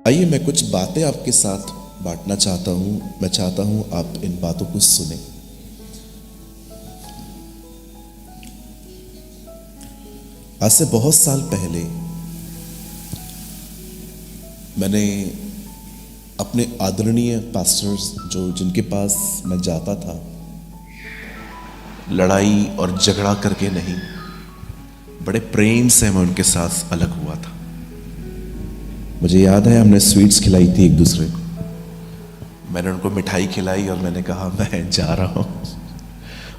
आइए मैं कुछ बातें आपके साथ बांटना चाहता हूँ। मैं चाहता हूँ आप इन बातों को सुने। आज से बहुत साल पहले मैंने अपने आदरणीय पास्टर्स जिनके पास मैं जाता था, लड़ाई और झगड़ा करके नहीं, बड़े प्रेम से मैं उनके साथ अलग हुआ था। मुझे याद है हमने स्वीट्स खिलाई थी एक दूसरे को। मैंने उनको मिठाई खिलाई और मैंने कहा मैं जा रहा हूँ,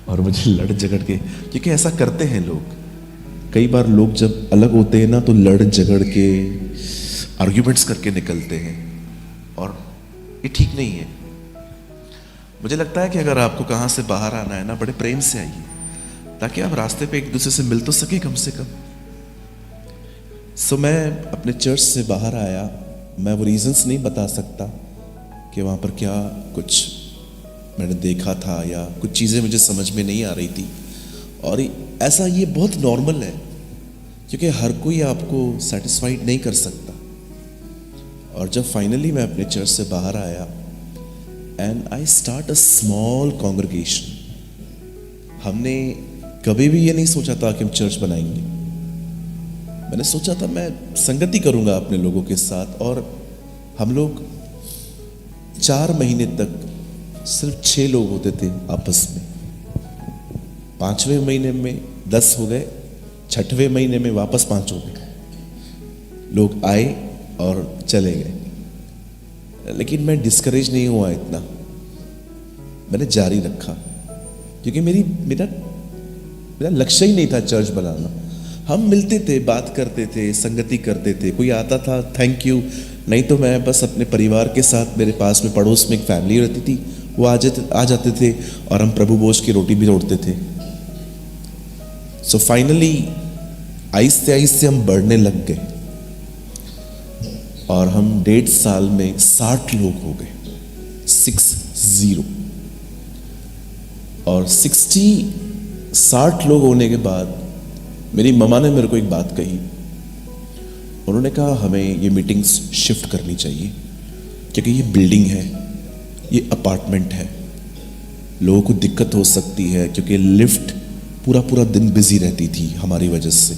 और मुझे लड़ झगड़ के, क्योंकि ऐसा करते हैं लोग। कई बार लोग जब अलग होते हैं ना तो लड़ झगड़ के आर्ग्यूमेंट्स करके निकलते हैं, और ये ठीक नहीं है। मुझे लगता है कि अगर आपको कहाँ से बाहर आना है ना, बड़े प्रेम से आइए, ताकि आप रास्ते पे एक दूसरे से मिल तो सके कम से कम। सो मैं अपने चर्च से बाहर आया। मैं वो रीजंस नहीं बता सकता कि वहाँ पर क्या कुछ मैंने देखा था या कुछ चीज़ें मुझे समझ में नहीं आ रही थी। और ऐसा ये बहुत नॉर्मल है, क्योंकि हर कोई आपको सेटिस्फाइड नहीं कर सकता। और जब फाइनली मैं अपने चर्च से बाहर आया and I start a small congregation. हमने कभी भी ये नहीं सोचा था कि हम चर्च बनाएंगे। मैंने सोचा था मैं संगति करूंगा अपने लोगों के साथ, और हम लोग 4 महीने तक सिर्फ 6 लोग होते थे आपस में। 5वें महीने में 10 हो गए, 6वें महीने में वापस 5 हो गए। लोग आए और चले गए, लेकिन मैं डिस्करेज नहीं हुआ इतना। मैंने जारी रखा, क्योंकि मेरा लक्ष्य ही नहीं था चर्च बनाना। हम मिलते थे, बात करते थे, संगति करते थे। कोई आता था थैंक यू, नहीं तो मैं बस अपने परिवार के साथ, मेरे पास में पड़ोस में एक फैमिली रहती थी, वो आ जाते थे और हम प्रभु भोज की रोटी भी तोड़ते थे। सो फाइनली आहिस्ते आहिस्ते हम बढ़ने लग गए, और हम 1.5 साल में 60 लोग हो गए, 60। और 60 लोग होने के बाद मेरी मम्मा ने मेरे को एक बात कही। उन्होंने कहा हमें ये मीटिंग्स शिफ्ट करनी चाहिए, क्योंकि ये बिल्डिंग है, ये अपार्टमेंट है, लोगों को दिक्कत हो सकती है, क्योंकि लिफ्ट पूरा दिन बिजी रहती थी हमारी वजह से।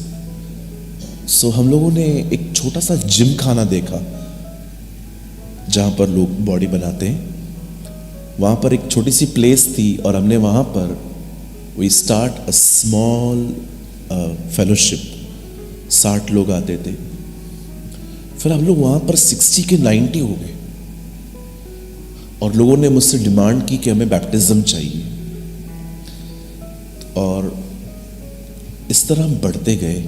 सो हम लोगों ने एक छोटा सा जिम खाना देखा, जहाँ पर लोग बॉडी बनाते हैं। वहाँ पर एक छोटी सी प्लेस थी, और हमने वहाँ पर we start a small fellowship. 60 लोग आते थे। फिर हम लोग वहाँ पर 60 के 90 हो गए, और लोगों ने मुझसे डिमांड की कि हमें बैप्टिज्म चाहिए। और इस तरह हम बढ़ते गए।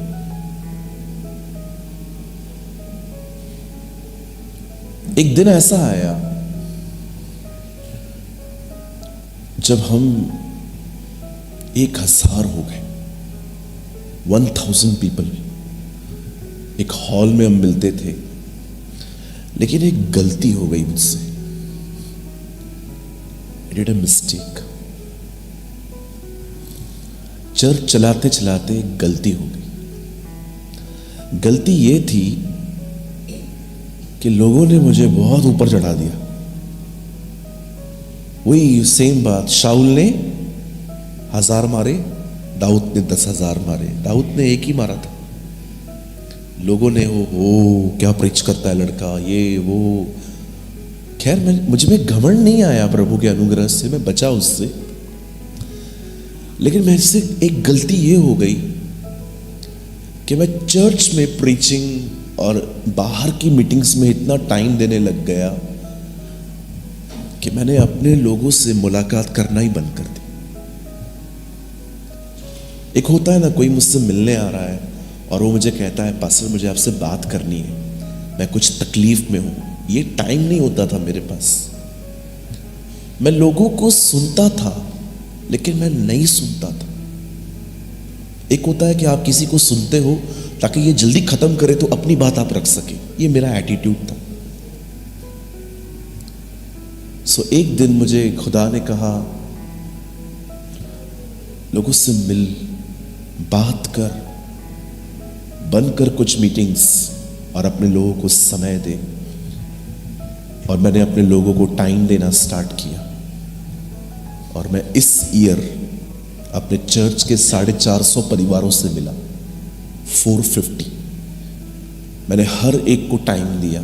एक दिन ऐसा आया जब हम 1000 हो गए, 1000 पीपल एक हॉल में हम मिलते थे। लेकिन एक गलती हो गई मुझसे। I did a mistake। Church चलाते चलाते एक गलती हो गई। गलती ये थी कि लोगों ने मुझे बहुत ऊपर चढ़ा दिया। वही सेम बात, शाऊल ने 1000 मारे, दाऊद ने 10,000 मारे। दाऊद ने एक ही मारा था। लोगों ने हो क्या प्रीच करता है लड़का, ये वो। खैर मुझ में घमंड नहीं आया, प्रभु के अनुग्रह से मैं बचा उससे। लेकिन मेरे से एक गलती ये हो गई कि मैं चर्च में प्रीचिंग और बाहर की मीटिंग्स में इतना टाइम देने लग गया कि मैंने अपने लोगों से मुलाकात करना ही बंद कर दी। एक होता है ना, कोई मुझसे मिलने आ रहा है और वो मुझे कहता है पास्टर मुझे आपसे बात करनी है, मैं कुछ तकलीफ में हूं। ये टाइम नहीं होता था मेरे पास। मैं लोगों को सुनता था, लेकिन मैं नहीं सुनता था। एक होता है कि आप किसी को सुनते हो ताकि ये जल्दी खत्म करे तो अपनी बात आप रख सके। ये मेरा एटीट्यूड था। सो एक दिन मुझे खुदा ने कहा लोगों से मिल, बात कर, बंद कर कुछ मीटिंग्स और अपने लोगों को समय दे। और मैंने अपने लोगों को टाइम देना स्टार्ट किया। और मैं इस ईयर अपने चर्च के 450 परिवारों से मिला, 450। मैंने हर एक को टाइम दिया।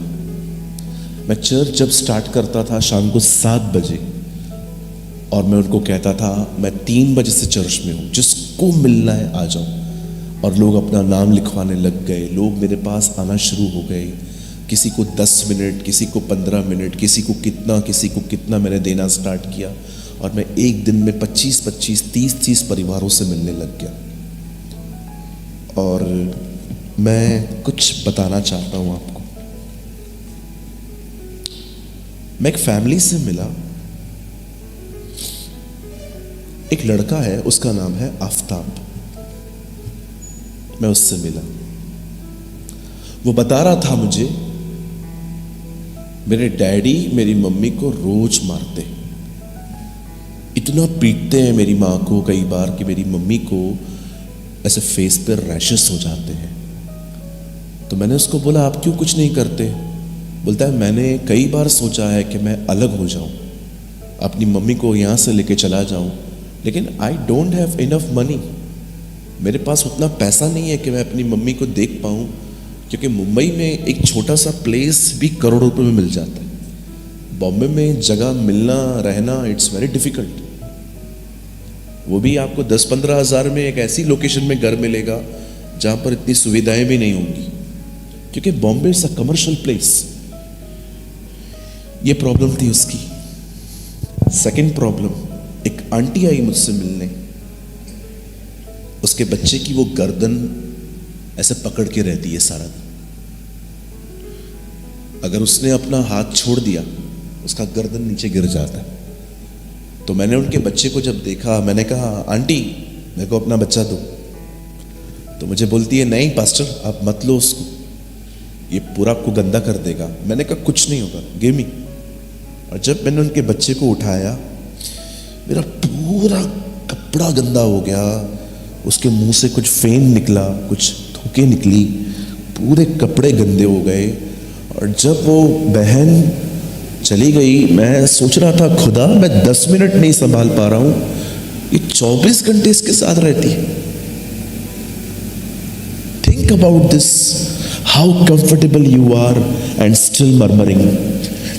मैं चर्च जब स्टार्ट करता था शाम को 7 बजे, और मैं उनको कहता था मैं 3 बजे से चर्च में हूँ, जिसको मिलना है आ जाओ। और लोग अपना नाम लिखवाने लग गए, लोग मेरे पास आना शुरू हो गए। किसी को 10 मिनट, किसी को 15 मिनट, किसी को कितना मैंने देना स्टार्ट किया। और मैं एक दिन में 25-25, 30-30 परिवारों से मिलने लग गया। और मैं कुछ बताना चाहता हूँ आपको। मैं एक फैमिली से मिला। एक लड़का है, उसका नाम है आफ्ताब। मैं उससे मिला। वो बता रहा था मुझे, मेरे डैडी मेरी मम्मी को रोज मारते, इतना पीटते हैं मेरी माँ को कई बार कि मेरी मम्मी को ऐसे फेस पे रैशेस हो जाते हैं। तो मैंने उसको बोला आप क्यों कुछ नहीं करते? बोलता है मैंने कई बार सोचा है कि मैं अलग हो जाऊं, अपनी मम्मी को यहाँ से लेके चला जाऊं, लेकिन I don't have enough money. मेरे पास उतना पैसा नहीं है कि मैं अपनी मम्मी को देख पाऊं, क्योंकि मुंबई में एक छोटा सा प्लेस भी करोड़ों रुपए में मिल जाता है। बॉम्बे में जगह मिलना, रहना, इट्स वेरी डिफिकल्ट। वो भी आपको 10-15 हज़ार में एक ऐसी लोकेशन में घर मिलेगा जहां पर इतनी सुविधाएं भी नहीं होंगी, क्योंकि Bombay is a commercial place. ये प्रॉब्लम थी उसकी। सेकंड प्रॉब्लम, एक आंटी आई मुझसे मिलने। उसके बच्चे की वो गर्दन ऐसे पकड़ के रहती है सारा दिन। अगर उसने अपना हाथ छोड़ दिया, उसका गर्दन नीचे गिर जाता है। तो मैंने उनके बच्चे को जब देखा, मैंने कहा आंटी मेरे को अपना बच्चा दो। तो मुझे बोलती है नहीं पास्टर आप मत लो उसको, ये पूरा आपको गंदा कर देगा। मैंने कहा कुछ नहीं होगा, गिव मी। और जब मैंने उनके बच्चे को उठाया, मेरा पूरा कपड़ा गंदा हो गया, उसके मुंह से कुछ फेन निकला, कुछ थूके निकली, पूरे कपड़े गंदे हो गए। और जब वो बहन चली गई, मैं सोच रहा था खुदा मैं 10 मिनट नहीं संभाल पा रहा हूं, ये 24 घंटे इसके साथ रहती है। Think about this, how comfortable you are and still murmuring.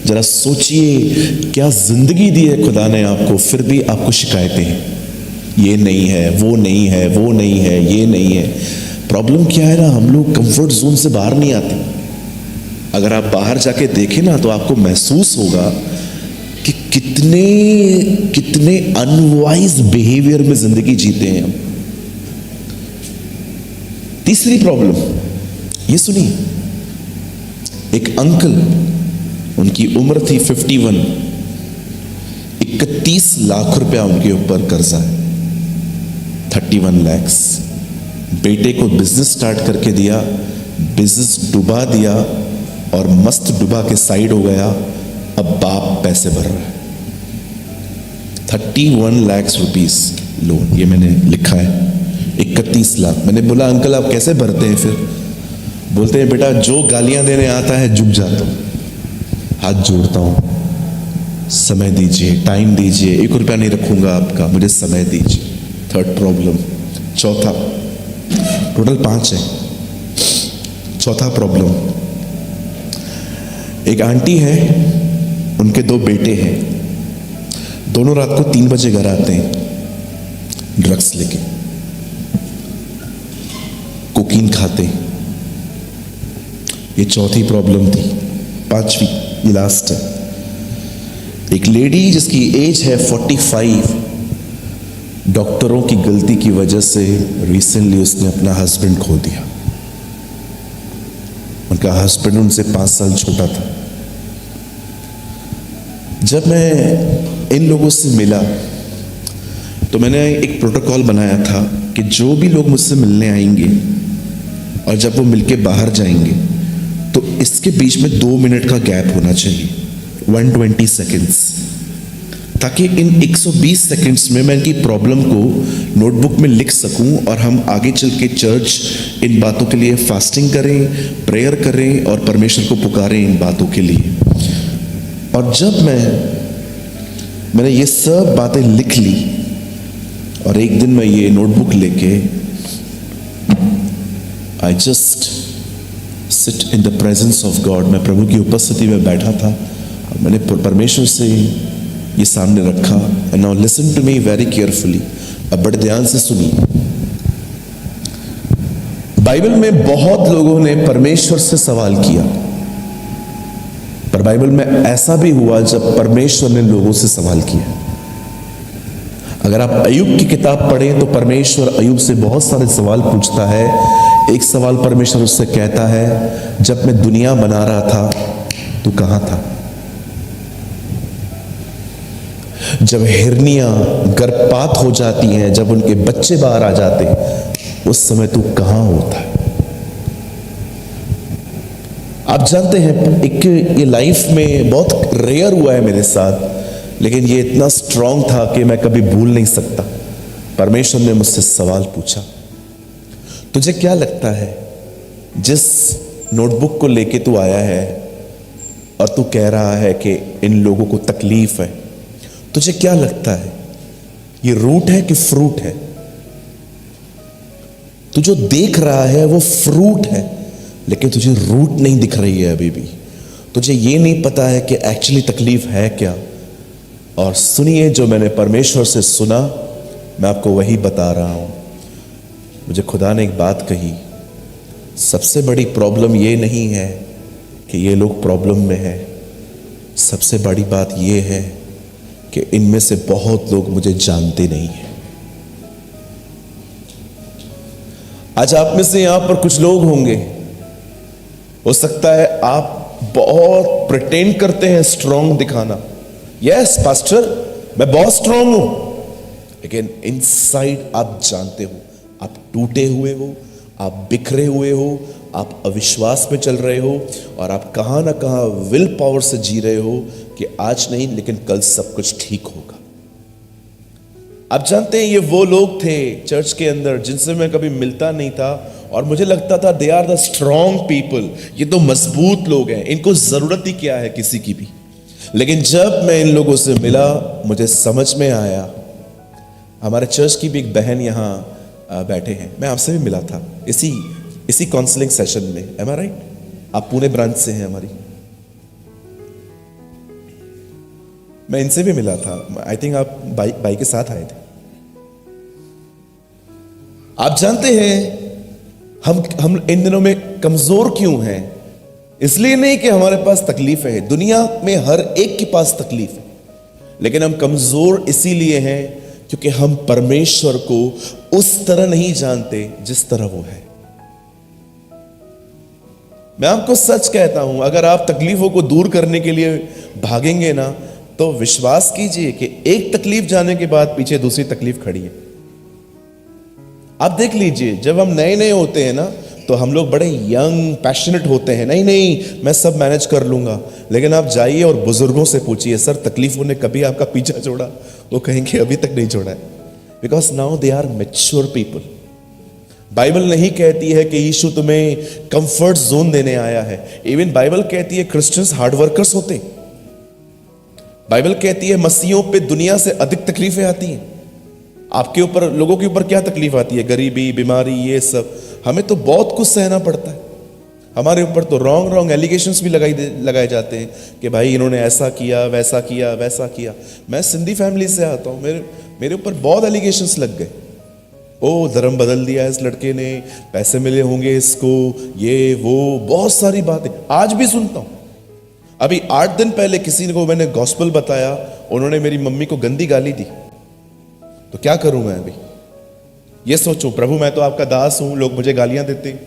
जरा सोचिए क्या जिंदगी दी है खुदा ने आपको, फिर भी आपको शिकायतें हैं, ये नहीं है, वो नहीं है, वो नहीं है, ये नहीं है। प्रॉब्लम क्या है ना, हम लोग कंफर्ट जोन से बाहर नहीं आते। अगर आप बाहर जाके देखें ना तो आपको महसूस होगा कि कितने कितने अनवाइज बिहेवियर में जिंदगी जीते हैं हम। तीसरी प्रॉब्लम ये सुनिए, एक अंकल, उनकी उम्र थी 51, 31 लाख रुपया उनके ऊपर कर्जा है, 31 lakhs। बेटे को बिजनेस स्टार्ट करके दिया, बिजनेस डुबा दिया और मस्त डुबा के साइड हो गया। अब बाप पैसे भर रहा है, 31 lakhs रुपीस लोन, ये मैंने लिखा है, 31 लाख। मैंने बोला अंकल आप कैसे भरते हैं? फिर बोलते हैं बेटा जो गालियां देने आता है झुक जाता हूं, हाथ जोड़ता हूं, समय दीजिए, टाइम दीजिए, 1 रुपया नहीं रखूंगा आपका, मुझे समय दीजिए। Third problem. चौथा, टोटल 5 है। चौथा प्रॉब्लम, एक आंटी है, उनके 2 बेटे हैं, दोनों रात को 3 बजे घर आते हैं ड्रग्स लेके, कोकीन खाते हैं। ये चौथी प्रॉब्लम थी। 5वीं, ये लास्ट है। एक लेडी जिसकी एज है 45, डॉक्टरों की गलती की वजह से रिसेंटली उसने अपना हस्बैंड खो दिया। उनका हस्बैंड उनसे 5 साल छोटा था। जब मैं इन लोगों से मिला तो मैंने एक प्रोटोकॉल बनाया था कि जो भी लोग मुझसे मिलने आएंगे और जब वो मिलके बाहर जाएंगे तो इसके बीच में 2 मिनट का गैप होना चाहिए, 120 सेकेंड्स, ताकि इन 120 सेकेंड्स में मैं इनकी प्रॉब्लम को नोटबुक में लिख सकूं और हम आगे चल के चर्च इन बातों के लिए फास्टिंग करें, प्रेयर करें और परमेश्वर को पुकारें इन बातों के लिए। और जब मैंने ये सब बातें लिख ली और एक दिन मैं ये नोटबुक लेके I just sit in the presence of God, मैं प्रभु की उपस्थिति में बैठा था और मैंने परमेश्वर से ये सामने रखा। And now listen to me very carefully, अब बड़े ध्यान से सुनिए। बाइबल में बहुत लोगों ने परमेश्वर से सवाल किया, पर बाइबल में ऐसा भी हुआ जब परमेश्वर ने लोगों से सवाल किया। अगर आप अय्यूब की किताब पढ़ें तो परमेश्वर अय्यूब से बहुत सारे सवाल पूछता है। एक सवाल परमेश्वर उससे कहता है, जब मैं दुनिया बना रहा था तू कहां था? जब हिरनियां गर्भपात हो जाती हैं, जब उनके बच्चे बाहर आ जाते हैं, उस समय तू कहां होता है? आप जानते हैं एक ये लाइफ में बहुत रेयर हुआ है मेरे साथ, लेकिन ये इतना स्ट्रांग था कि मैं कभी भूल नहीं सकता। परमेश्वर ने मुझसे सवाल पूछा, तुझे क्या लगता है जिस नोटबुक को लेके तू आया है और तू कह रहा है कि इन लोगों को तकलीफ है, तुझे क्या लगता है ये रूट है कि फ्रूट है? तू जो देख रहा है वो फ्रूट है, लेकिन तुझे रूट नहीं दिख रही है अभी भी। तुझे ये नहीं पता है कि एक्चुअली तकलीफ है क्या। और सुनिए, जो मैंने परमेश्वर से सुना मैं आपको वही बता रहा हूं। मुझे खुदा ने एक बात कही, सबसे बड़ी प्रॉब्लम ये नहीं है कि ये लोग प्रॉब्लम में हैं, सबसे बड़ी बात ये है कि इनमें से बहुत लोग मुझे जानते नहीं हैं। आज आप में से यहां पर कुछ लोग होंगे, हो सकता है आप बहुत प्रिटेंड करते हैं स्ट्रांग दिखाना, यस पास्टर मैं बहुत स्ट्रांग हूं, लेकिन इनसाइड आप जानते हो आप टूटे हुए हो, आप बिखरे हुए हो, आप अविश्वास में चल रहे हो और आप कहां ना कहां विल पावर से जी रहे हो कि आज नहीं लेकिन कल सब कुछ ठीक होगा। आप जानते हैं ये वो लोग थे चर्च के अंदर जिनसे मैं कभी मिलता नहीं था और मुझे लगता था they are the strong people, ये तो मजबूत लोग हैं, इनको जरूरत ही क्या है किसी की भी। लेकिन जब मैं इन लोगों से मिला मुझे समझ में आया। हमारे चर्च की भी एक बहन यहाँ बैठे हैं, मैं आपसे भी मिला था इसी काउंसलिंग सेशन में, एम आई राइट? आप पुणे ब्रांच से हैं हमारी, मैं इनसे भी मिला था। आई थिंक आप बाइक के साथ आए थे। आप जानते हैं हम इन दिनों में कमजोर क्यों हैं? इसलिए नहीं कि हमारे पास तकलीफ है, दुनिया में हर एक के पास तकलीफ है, लेकिन हम कमजोर इसीलिए हैं क्योंकि हम परमेश्वर को उस तरह नहीं जानते जिस तरह वो है। मैं आपको सच कहता हूं, अगर आप तकलीफों को दूर करने के लिए भागेंगे ना तो विश्वास कीजिए कि एक तकलीफ जाने के बाद पीछे दूसरी तकलीफ खड़ी है। आप देख लीजिए, जब हम नए नए होते हैं ना तो हम लोग बड़े यंग पैशनेट होते हैं, नहीं मैं सब मैनेज कर लूंगा। लेकिन आप जाइए और बुजुर्गों से पूछिए, सर तकलीफों ने कभी आपका पीछा छोड़ा? वो कहेंगे अभी तक नहीं छोड़ा है, because now they are mature people. Bible नहीं कहती है कि यीशु तुम्हें कंफर्ट जोन देने आया है। इवन बाइबल कहती है क्रिश्चियंस हार्ड वर्कर्स होते हैं। बाइबल कहती है मसीहों पे दुनिया से अधिक तकलीफें आती हैं। आपके ऊपर, लोगों के ऊपर क्या तकलीफ आती है? गरीबी, बीमारी, ये सब। हमें तो बहुत कुछ सहना पड़ता है। हमारे ऊपर तो रॉन्ग एलिगेशंस भी लगाए जाते हैं कि भाई इन्होंने ऐसा किया, वैसा किया, वैसा किया। मैं सिंधी फैमिली से आता हूं, मेरे ऊपर बहुत एलिगेशंस लग गए। ओ धर्म बदल दिया इस लड़के ने, पैसे मिले होंगे इसको, ये वो, बहुत सारी बातें आज भी सुनता हूं। अभी 8 दिन पहले किसी को मैंने गॉस्पेल बताया, उन्होंने मेरी मम्मी को गंदी गाली दी। तो क्या करूं मैं अभी? ये सोचूं प्रभु मैं तो आपका दास हूं, लोग मुझे गालियां देते।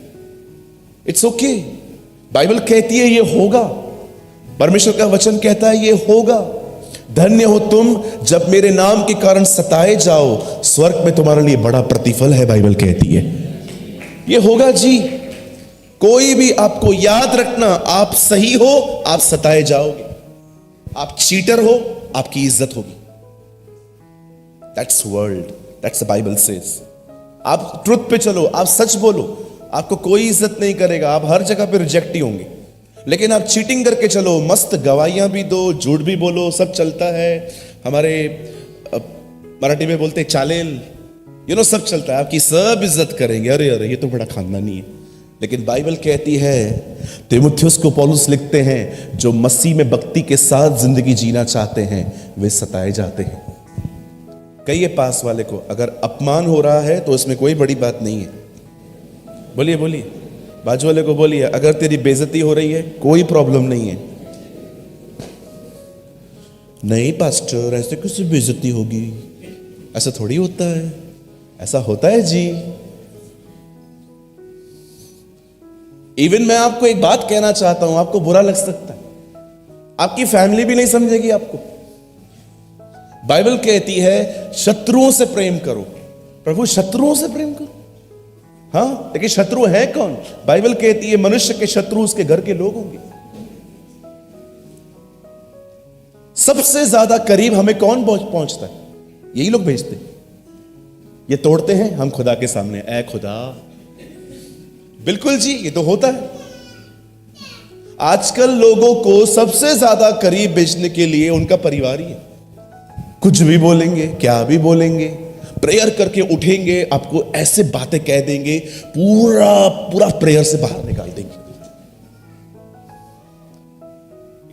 इट्स ओके, बाइबल कहती है ये होगा, परमेश्वर का वचन कहता है ये होगा। धन्य हो तुम जब मेरे नाम के कारण सताए जाओ, स्वर्ग में तुम्हारे लिए बड़ा प्रतिफल है, बाइबल कहती है ये होगा जी। कोई भी आपको याद रखना, आप सही हो आप सताए जाओगे, आप चीटर हो आपकी इज्जत होगी। That's world, that's the Bible says. आप ट्रुथ पे चलो, आप सच बोलो, आपको कोई इज्जत नहीं करेगा, आप हर जगह पे रिजेक्ट ही होंगे। लेकिन आप चीटिंग करके चलो, मस्त गवाहियां भी दो, झूठ भी बोलो, सब चलता है। हमारे मराठी में बोलते चालेल, सब चलता है, आपकी सब इज्जत करेंगे, अरे अरे ये तो बड़ा खानदानी है। लेकिन बाइबल कहती है, तीमुथियुस को पौलुस लिखते हैं, जो मसीह में भक्ति के साथ जिंदगी जीना चाहते हैं वे सताए जाते हैं। कहिए पास वाले को, अगर अपमान हो रहा है तो इसमें कोई बड़ी बात नहीं है। बोलिए बोलिए, बाजू वाले को बोलिए, अगर तेरी बेइज्जती हो रही है कोई प्रॉब्लम नहीं है। नहीं पास्टर, ऐसे कैसे बेइज्जती होगी, ऐसा थोड़ी होता है। ऐसा होता है जी। इवन मैं आपको एक बात कहना चाहता हूं, आपको बुरा लग सकता है, आपकी फैमिली भी नहीं समझेगी आपको। बाइबल कहती है शत्रुओं से प्रेम करो। प्रभु शत्रुओं से प्रेम करो, हाँ, लेकिन शत्रु है कौन? बाइबल कहती है मनुष्य के शत्रु उसके घर के लोग होंगे। सबसे ज्यादा करीब हमें कौन पहुंचता है? यही लोग भेजते हैं। ये तोड़ते हैं हम खुदा के सामने, ऐ खुदा। बिल्कुल जी, ये तो होता है। आजकल लोगों को सबसे ज्यादा करीब भेजने के लिए उनका परिवार ही है। कुछ भी बोलेंगे, क्या भी बोलेंगे, प्रेयर करके उठेंगे, आपको ऐसे बातें कह देंगे, पूरा पूरा प्रेयर से बाहर निकाल देंगे।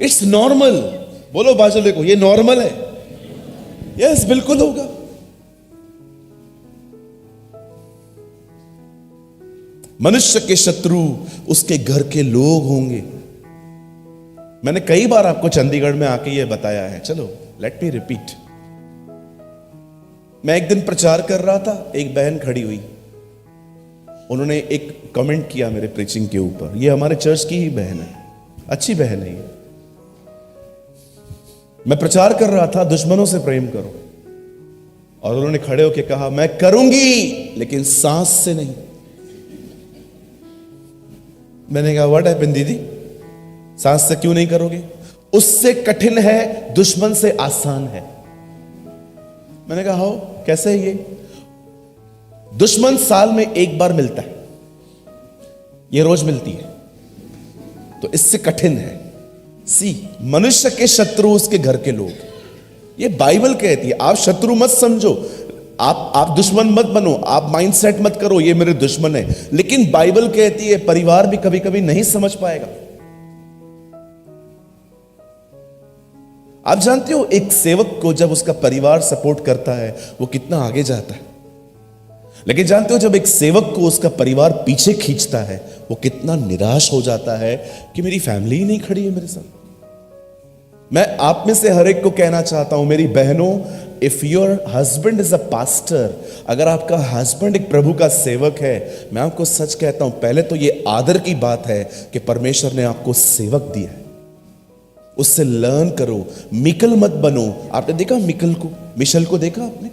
It's normal. बोलो बाजू को, ये नॉर्मल है। यस, बिल्कुल होगा। मनुष्य के शत्रु उसके घर के लोग होंगे। मैंने कई बार आपको चंडीगढ़ में आके ये बताया है। चलो लेट मी रिपीट। मैं एक दिन प्रचार कर रहा था, एक बहन खड़ी हुई, उन्होंने एक कमेंट किया मेरे प्रीचिंग के ऊपर। ये हमारे चर्च की ही बहन है, अच्छी बहन है ये। मैं प्रचार कर रहा था दुश्मनों से प्रेम करो, और उन्होंने खड़े होकर कहा मैं करूंगी लेकिन सांस से नहीं। मैंने कहा व्हाट हैपेंड दीदी, सांस से क्यों नहीं करोगे? उससे कठिन है, दुश्मन से आसान है। मैंने कहा हो, कैसे है ये? दुश्मन साल में एक बार मिलता है, ये रोज मिलती है, तो इससे कठिन है। सी, मनुष्य के शत्रु उसके घर के लोग। ये बाइबल कहती है। आप शत्रु मत समझो, आप दुश्मन मत बनो, आप माइंडसेट मत करो ये मेरे दुश्मन है। लेकिन बाइबल कहती है परिवार भी कभी कभी नहीं समझ पाएगा। आप जानते हो एक सेवक को जब उसका परिवार सपोर्ट करता है वो कितना आगे जाता है। लेकिन जानते हो जब एक सेवक को उसका परिवार पीछे खींचता है वो कितना निराश हो जाता है कि मेरी फैमिली ही नहीं खड़ी है मेरे साथ। मैं आप में से हर एक को कहना चाहता हूं, मेरी बहनों, if your husband is a pastor, अगर आपका हस्बैंड एक प्रभु का सेवक है, मैं आपको सच कहता हूं, पहले तो ये आदर की बात है कि परमेश्वर ने आपको सेवक दिया है। उससे लर्न करो, मिकल मत बनो। आपने देखा मिकल को, मिशल को देखा आपने?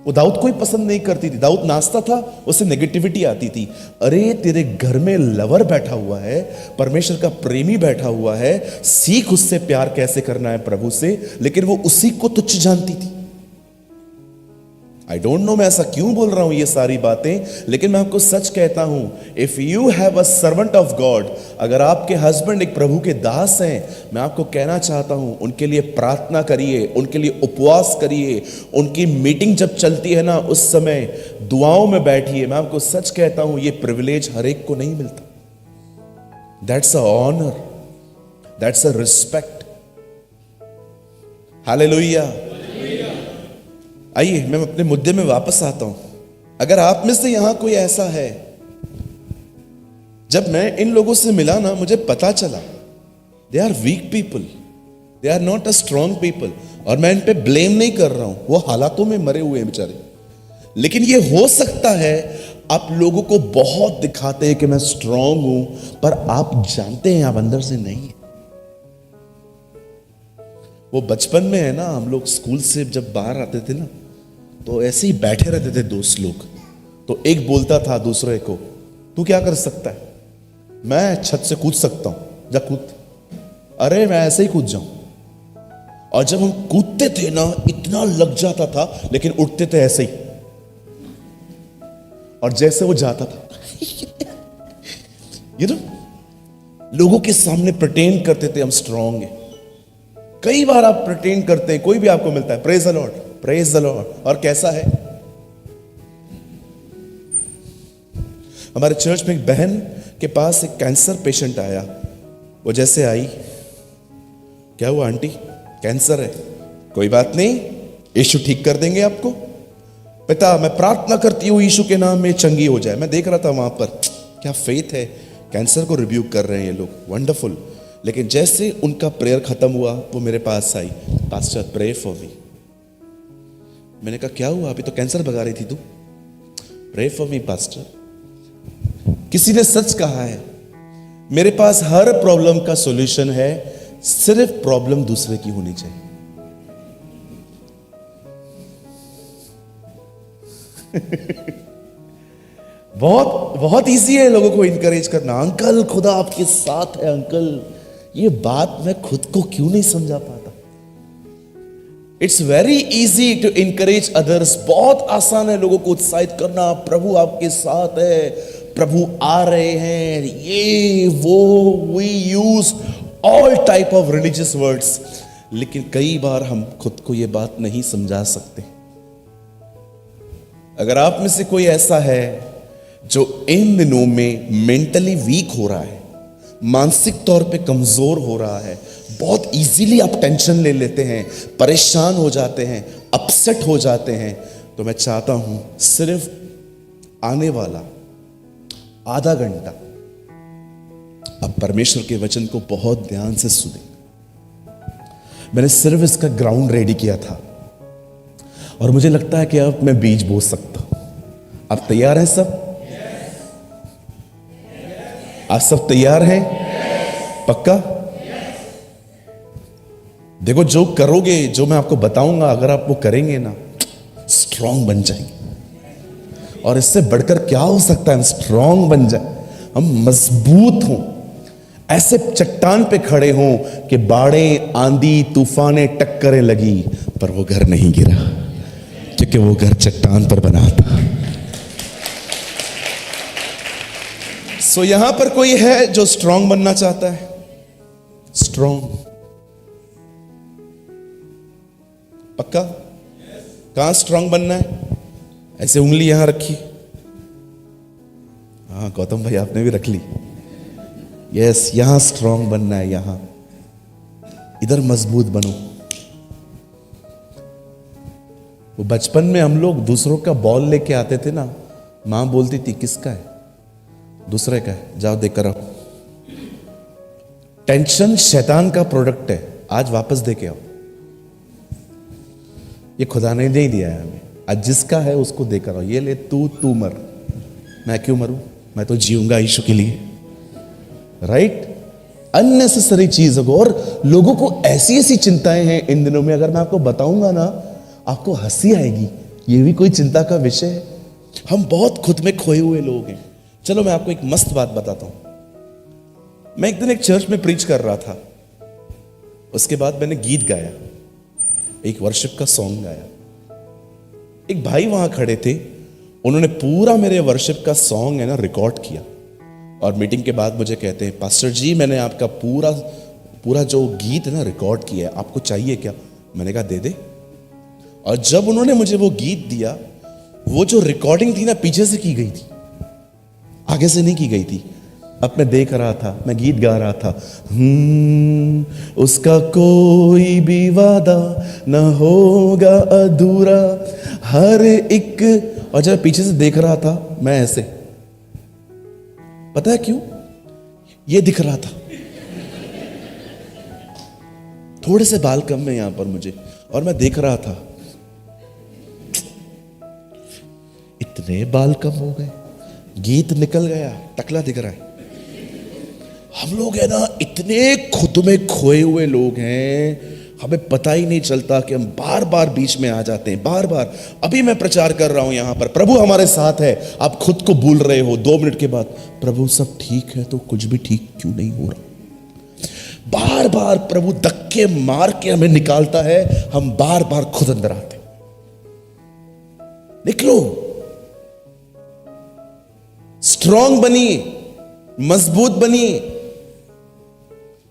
वो दाऊद को ही पसंद नहीं करती थी। दाऊद नाचता था, उससे नेगेटिविटी आती थी। अरे तेरे घर में लवर बैठा हुआ है, परमेश्वर का प्रेमी बैठा हुआ है, सीख उससे प्यार कैसे करना है प्रभु से। लेकिन वो उसी को तुच्छ जानती थी। आई डोंट नो मैं ऐसा क्यों बोल रहा हूं ये सारी बातें, लेकिन मैं आपको सच कहता हूं, if you have a servant of God, अगर आपके हस्बैंड एक प्रभु के दास हैं, मैं आपको कहना चाहता हूं उनके लिए प्रार्थना करिए, उनके लिए उपवास करिए। उनकी मीटिंग जब चलती है ना, उस समय दुआओं में बैठिए। मैं आपको सच कहता हूं ये प्रिविलेज हर एक को नहीं मिलता। That's a honour, that's a respect. Hallelujah. आइए मैं अपने मुद्दे में वापस आता हूं। अगर आप में से यहां कोई ऐसा है, जब मैं इन लोगों से मिला ना, मुझे पता चला they are weak people, they are not a strong people. और मैं इन पे ब्लेम नहीं कर रहा हूं, वो हालातों में मरे हुए हैं बेचारे। लेकिन ये हो सकता है आप लोगों को बहुत दिखाते हैं कि मैं स्ट्रांग हूं, पर आप जानते हैं आप अंदर से नहीं है। वो बचपन में है ना, हम लोग स्कूल से जब बाहर आते थे ना, तो ऐसे ही बैठे रहते थे दोस्त लोग। तो एक बोलता था दूसरे को, तू क्या कर सकता है? मैं छत से कूद सकता हूं, जा कूद। अरे मैं ऐसे ही कूद जाऊं। और जब हम कूदते थे ना, इतना लग जाता था, लेकिन उठते थे ऐसे ही। और जैसे वो जाता था, लोगों के सामने प्रिटेंड करते थे हम स्ट्रांग हैं। कई बार आप प्रिटेंड करते हैं, कोई भी आपको मिलता है, praise the Lord, praise the Lord, और कैसा है। हमारे चर्च में एक बहन के पास एक कैंसर पेशेंट आया। वो जैसे आई, क्या हुआ आंटी? कैंसर है, कोई बात नहीं, यीशु ठीक कर देंगे आपको। पिता मैं प्रार्थना करती हूँ यीशु के नाम में चंगी हो जाए। मैं देख रहा था वहां पर क्या फेथ है, कैंसर को रिब्यूक कर रहे हैं ये लोग, वंडरफुल। लेकिन जैसे उनका प्रेयर खत्म हुआ, वो मेरे पास आई, पास्टर प्रे फॉर मी। मैंने कहा क्या हुआ? अभी तो कैंसर भगा रही थी तू। Pray for me pastor. किसी ने सच कहा है, मेरे पास हर प्रॉब्लम का सॉल्यूशन है, सिर्फ प्रॉब्लम दूसरे की होनी चाहिए। बहुत बहुत इजी है लोगों को इनकरेज करना। अंकल खुदा आपके साथ है अंकल, ये बात मैं खुद को क्यों नहीं समझा पाता। It's very easy to encourage others. बहुत आसान है लोगों को उत्साहित करना, प्रभु आपके साथ है, प्रभु आ रहे हैं, ये वो। We use all type of religious words, लेकिन कई बार हम खुद को ये बात नहीं समझा सकते। अगर आप में से कोई ऐसा है जो इन दिनों में मेंटली वीक हो रहा है, मानसिक तौर पे कमजोर हो रहा है, बहुत इजीली आप टेंशन ले लेते हैं, परेशान हो जाते हैं, अपसेट हो जाते हैं, तो मैं चाहता हूं सिर्फ आने वाला आधा घंटा अब परमेश्वर के वचन को बहुत ध्यान से सुने। मैंने सिर्फ इसका ग्राउंड रेडी किया था और मुझे लगता है कि अब मैं बीज बो सकता हूं। आप तैयार हैं सब? आप सब तैयार हैं? पक्का? देखो जो करोगे, जो मैं आपको बताऊंगा, अगर आप वो करेंगे ना, स्ट्रांग बन जाएंगे। और इससे बढ़कर क्या हो सकता है? हम स्ट्रांग बन जाए, हम मजबूत हों, ऐसे चट्टान पे खड़े हों कि बाढ़ें, आंधी, तूफानें, टक्करें लगी पर वो घर नहीं गिरा, क्योंकि वो घर चट्टान पर बना था। सो यहां पर कोई है जो स्ट्रांग बनना चाहता है? स्ट्रांग पक्का? कहां स्ट्रांग बनना है? ऐसे उंगली यहां रखी। हाँ गौतम भाई आपने भी रख ली। यस, यहां स्ट्रांग बनना है, यहां इधर मजबूत बनो। वो बचपन में हम लोग दूसरों का बॉल लेके आते थे ना, मां बोलती थी किसका है? दूसरे का है, जाओ देकर आओ। टेंशन शैतान का प्रोडक्ट है, आज वापस दे के आओ। ये खुदा ने नहीं दिया है हमें, आज जिसका है उसको देकर आओ। ये ले तू मर, मैं क्यों मरूं? मैं तो जीऊंगा यीशु के लिए, राइट? अननेसेसरी चीज हो। और लोगों को ऐसी ऐसी चिंताएं हैं इन दिनों में, अगर मैं आपको बताऊंगा ना आपको हंसी आएगी। ये भी कोई चिंता का विषय है? हम बहुत खुद में खोए हुए लोग हैं। चलो मैं आपको एक मस्त बात बताता हूं। मैं एक दिन एक चर्च में प्रीच कर रहा था, उसके बाद मैंने गीत गाया, एक वर्शिप का सॉन्ग गाया। एक भाई वहां खड़े थे, उन्होंने पूरा मेरे वर्शिप का सॉन्ग है ना रिकॉर्ड किया, और मीटिंग के बाद मुझे कहते हैं पास्टर जी मैंने आपका पूरा जो गीत है ना रिकॉर्ड किया है, आपको चाहिए क्या? मैंने कहा दे दे। और जब उन्होंने मुझे वो गीत दिया, वो जो रिकॉर्डिंग थी ना पीछे से की गई थी, आगे से नहीं की गई थी। अब मैं देख रहा था, मैं गीत गा रहा था, उसका कोई भी वादा न होगा अधूरा, हर एक। और जब पीछे से देख रहा था मैं ऐसे, पता है क्यों? ये दिख रहा था, थोड़े से बाल कम है यहां पर मुझे, और मैं देख रहा था इतने बाल कम हो गए, गीत निकल गया, टकला दिख रहा है। हम लोग है ना इतने खुद में खोए हुए लोग हैं, हमें पता ही नहीं चलता कि हम बार बार बीच में आ जाते हैं, बार बार। अभी मैं प्रचार कर रहा हूं यहां पर, प्रभु हमारे साथ है, आप खुद को भूल रहे हो 2 मिनट के बाद, प्रभु सब ठीक है, तो कुछ भी ठीक क्यों नहीं हो रहा? बार बार प्रभु धक्के मार के हमें निकालता है, हम बार बार खुद अंदर आते। निकलो, स्ट्रांग बनिए, मजबूत बनिए,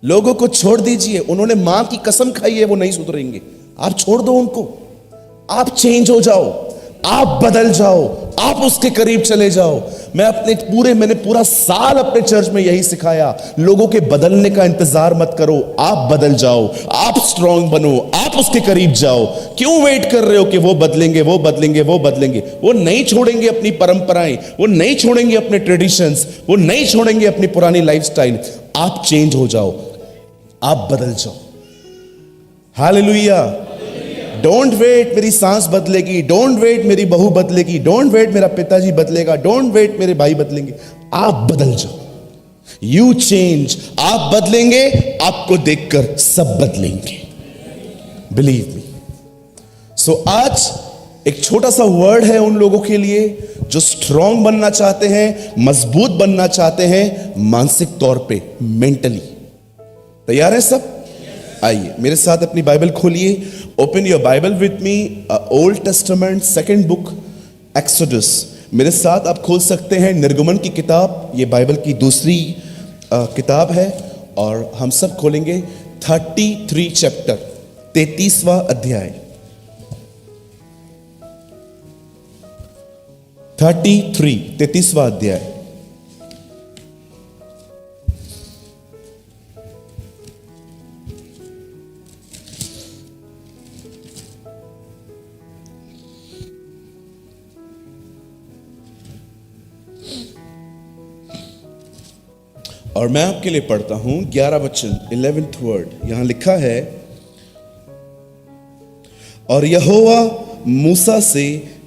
लोगों को छोड़ दीजिए, उन्होंने मां की कसम खाई है वो नहीं सुधरेंगे। आप छोड़ दो उनको, आप चेंज हो जाओ, आप बदल जाओ, आप उसके करीब चले जाओ। मैंने पूरा साल अपने चर्च में यही सिखाया, लोगों के बदलने का इंतजार मत करो, आप बदल जाओ, आप स्ट्रांग बनो, आप उसके करीब जाओ। क्यों वेट कर रहे हो कि वो बदलेंगे, वो बदलेंगे, वो बदलेंगे? वो नहीं छोड़ेंगे अपनी परंपराएं, वो नहीं छोड़ेंगे अपने ट्रेडिशंस, वो नहीं छोड़ेंगे अपनी पुरानी लाइफस्टाइल। आप चेंज हो जाओ, आप बदल जाओ। हालेलुया। डोंट वेट मेरी सांस बदलेगी, डोंट वेट मेरी बहू बदलेगी, डोंट वेट मेरा पिताजी बदलेगा, डोंट वेट मेरे भाई बदलेंगे। आप बदल जाओ, यू चेंज। आप बदलेंगे, आपको देखकर सब बदलेंगे, बिलीव मी। सो आज एक छोटा सा वर्ड है उन लोगों के लिए जो स्ट्रांग बनना चाहते हैं, मजबूत बनना चाहते हैं, मानसिक तौर पे, मेंटली। तैयार है सब? आइए मेरे साथ अपनी बाइबल खोलिए। Open your Bible with me, old testament, second book exodus. मेरे साथ आप खोल सकते हैं निर्गमन की किताब, ये बाइबल की दूसरी किताब है, और हम सब खोलेंगे 33 चैप्टर, 33वां अध्याय। 33वां अध्याय। और मैं आपके लिए पढ़ता हूं 11 वचन, 11th वर्ड। यहां लिखा है, और यहोवा मूसा से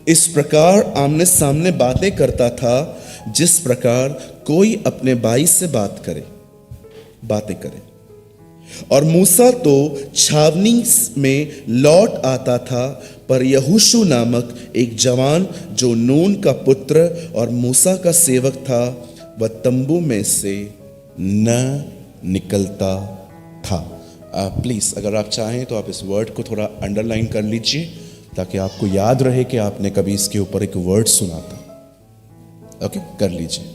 इस प्रकार आमने सामने बातें करता था जिस प्रकार कोई अपने भाई से बातें करे। और मूसा तो छावनी में लौट आता था, पर यहोशू नामक एक जवान जो नून का पुत्र और मूसा का सेवक था, वह तंबू में से न निकलता था। प्लीज अगर आप चाहें तो आप इस वर्ड को थोड़ा अंडरलाइन कर लीजिए, ताकि आपको याद रहे कि आपने कभी इसके ऊपर एक वर्ड सुना था। ओके, कर लीजिए।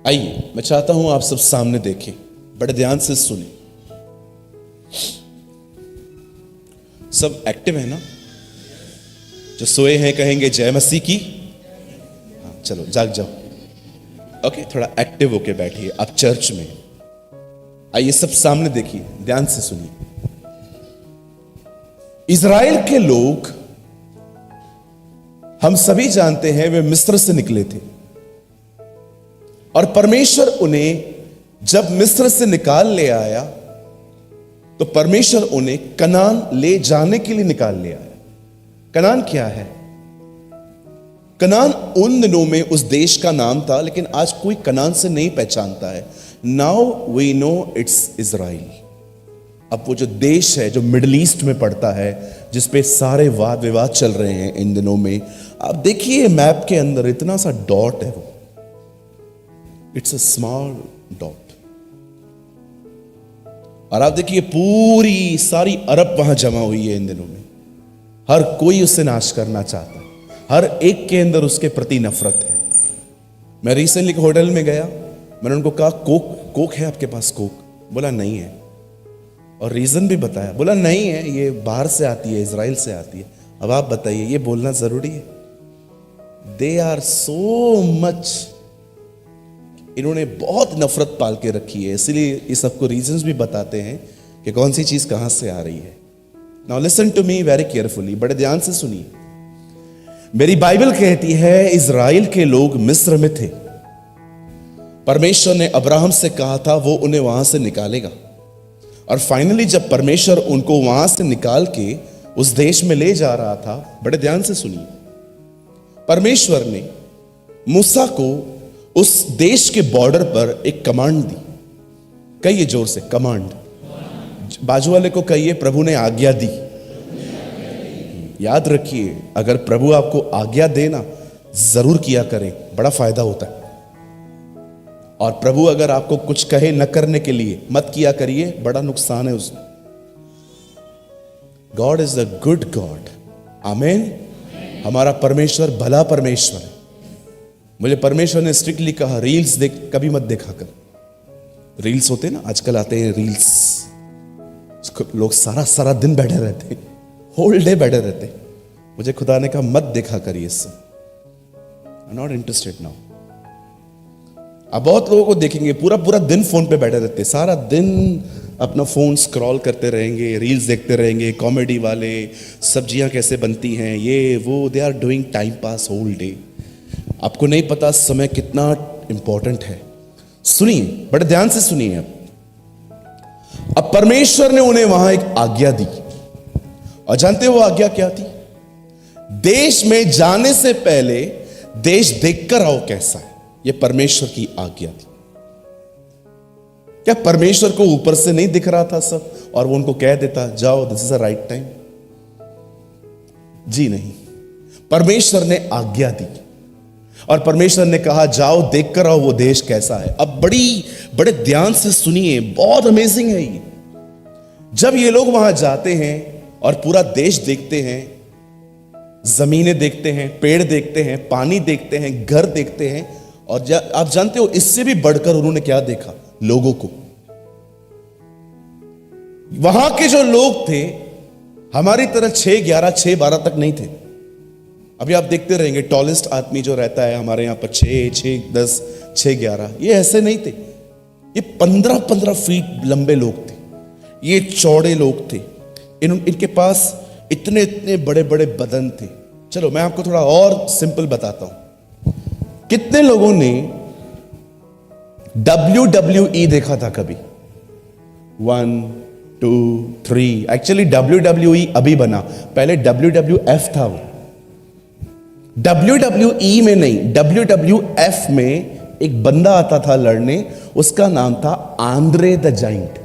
आइए, मैं चाहता हूं आप सब सामने देखें, बड़े ध्यान से सुने। सब एक्टिव है ना? जो सोए हैं कहेंगे जय मसीह की। हाँ, चलो जाग जाओ। ओके, थोड़ा एक्टिव होके बैठिए आप चर्च में। आइए सब सामने देखिए, ध्यान से सुनिए। इज़राइल के लोग, हम सभी जानते हैं, वे मिस्र से निकले थे, और परमेश्वर उन्हें जब मिस्र से निकाल ले आया तो परमेश्वर उन्हें कनान ले जाने के लिए निकाल ले आया। कनान क्या है? कनान उन दिनों में उस देश का नाम था, लेकिन आज कोई कनान से नहीं पहचानता है। Now we know it's Israel. अब वो जो देश है जो मिडिल ईस्ट में पड़ता है, जिस पे सारे वाद विवाद चल रहे हैं इन दिनों में, आप देखिए मैप के अंदर इतना सा डॉट है, वो इट्स अ स्मॉल डॉट। और आप देखिए पूरी सारी अरब वहां जमा हुई है इन दिनों में। हर कोई उसे नाश करना चाहता है, हर एक के अंदर उसके प्रति नफरत है। मैं रिसेंटली होटल में गया, मैंने उनको कहा कोक है आपके पास? कोक? बोला नहीं है। और रीजन भी बताया, बोला नहीं है, ये बाहर से आती है, इजराइल से आती है। अब आप बताइए, ये बोलना जरूरी है? दे आर सो मच, इन्होंने बहुत नफरत पाल के रखी है। इसलिए ये सबको रीजंस भी बताते हैं कि कौन सी चीज कहां से आ रही है। Now listen to me very carefully, बड़े ध्यान से सुनिए। मेरी बाइबल कहती है इज़राइल के लोग मिस्र में थे। परमेश्वर ने अब्राहम से कहा था वो उन्हें वहां से निकालेगा, और फाइनली जब परमेश्वर उनको वहां से निकाल के उस देश में ले जा रहा था, बड़े ध्यान से सुनिए, परमेश्वर ने मूसा को उस देश के बॉर्डर पर एक कमांड दी। कहिए जोर से, कमांड। बाजू वाले को कहिए, प्रभु ने आज्ञा दी। याद रखिए, अगर प्रभु आपको आज्ञा देना, जरूर किया करें, बड़ा फायदा होता है। और प्रभु अगर आपको कुछ कहे न करने के लिए, मत किया करिए, बड़ा नुकसान है उसमें। God is the good God. आमीन। हमारा परमेश्वर भला परमेश्वर है, मुझे परमेश्वर ने स्ट्रिक्टली कहा रील्स देख कभी मत देखा कर। रील्स होते हैं ना आजकल आते हैं रील्स, लोग सारा सारा दिन बैठे रहते, होल डे बैठे रहते। मुझे खुदा ने कहा मत देखा करिए इससे, I am not interested now. आप बहुत लोगों को देखेंगे पूरा पूरा दिन फोन पे बैठे रहते, सारा दिन अपना फोन स्क्रॉल करते रहेंगे, रील्स देखते रहेंगे, कॉमेडी वाले, सब्जियां कैसे बनती हैं, ये वो, they are doing time pass whole day. आपको नहीं पता समय कितना इंपॉर्टेंट है। सुनिए, बड़े ध्यान से सुनिए। अब परमेश्वर ने उन्हें वहां एक आज्ञा दी, और जानते हो वो आज्ञा क्या थी? देश में जाने से पहले देश देखकर आओ कैसा है। यह परमेश्वर की आज्ञा थी। क्या परमेश्वर को ऊपर से नहीं दिख रहा था सब, और वो उनको कह देता जाओ this is the right time? जी नहीं, परमेश्वर ने आज्ञा दी और परमेश्वर ने कहा जाओ देख कर आओ वो देश कैसा है। अब बड़े ध्यान से सुनिए, बहुत अमेजिंग है ये। जब ये लोग वहां जाते हैं और पूरा देश देखते हैं, जमीनें देखते हैं, पेड़ देखते हैं, पानी देखते हैं, घर देखते हैं, और आप जानते हो इससे भी बढ़कर उन्होंने क्या देखा? लोगों को। वहां के जो लोग थे हमारी तरह 6'11", 6'12" तक नहीं थे। अभी आप देखते रहेंगे टॉलेस्ट आदमी जो रहता है हमारे यहां पर 6'10", 6'11", ये ऐसे नहीं थे। ये 15-15 फीट लंबे लोग थे, ये चौड़े लोग थे, इनके पास इतने इतने बड़े बड़े बदन थे। चलो मैं आपको थोड़ा और सिंपल बताता हूं। कितने लोगों ने WWE देखा था कभी? 1, 2, 3। एक्चुअली WWE अभी बना, पहले WWF था वो। WWE में नहीं, WWF में एक बंदा आता था लड़ने, उसका नाम था आंद्रे द जाइंट।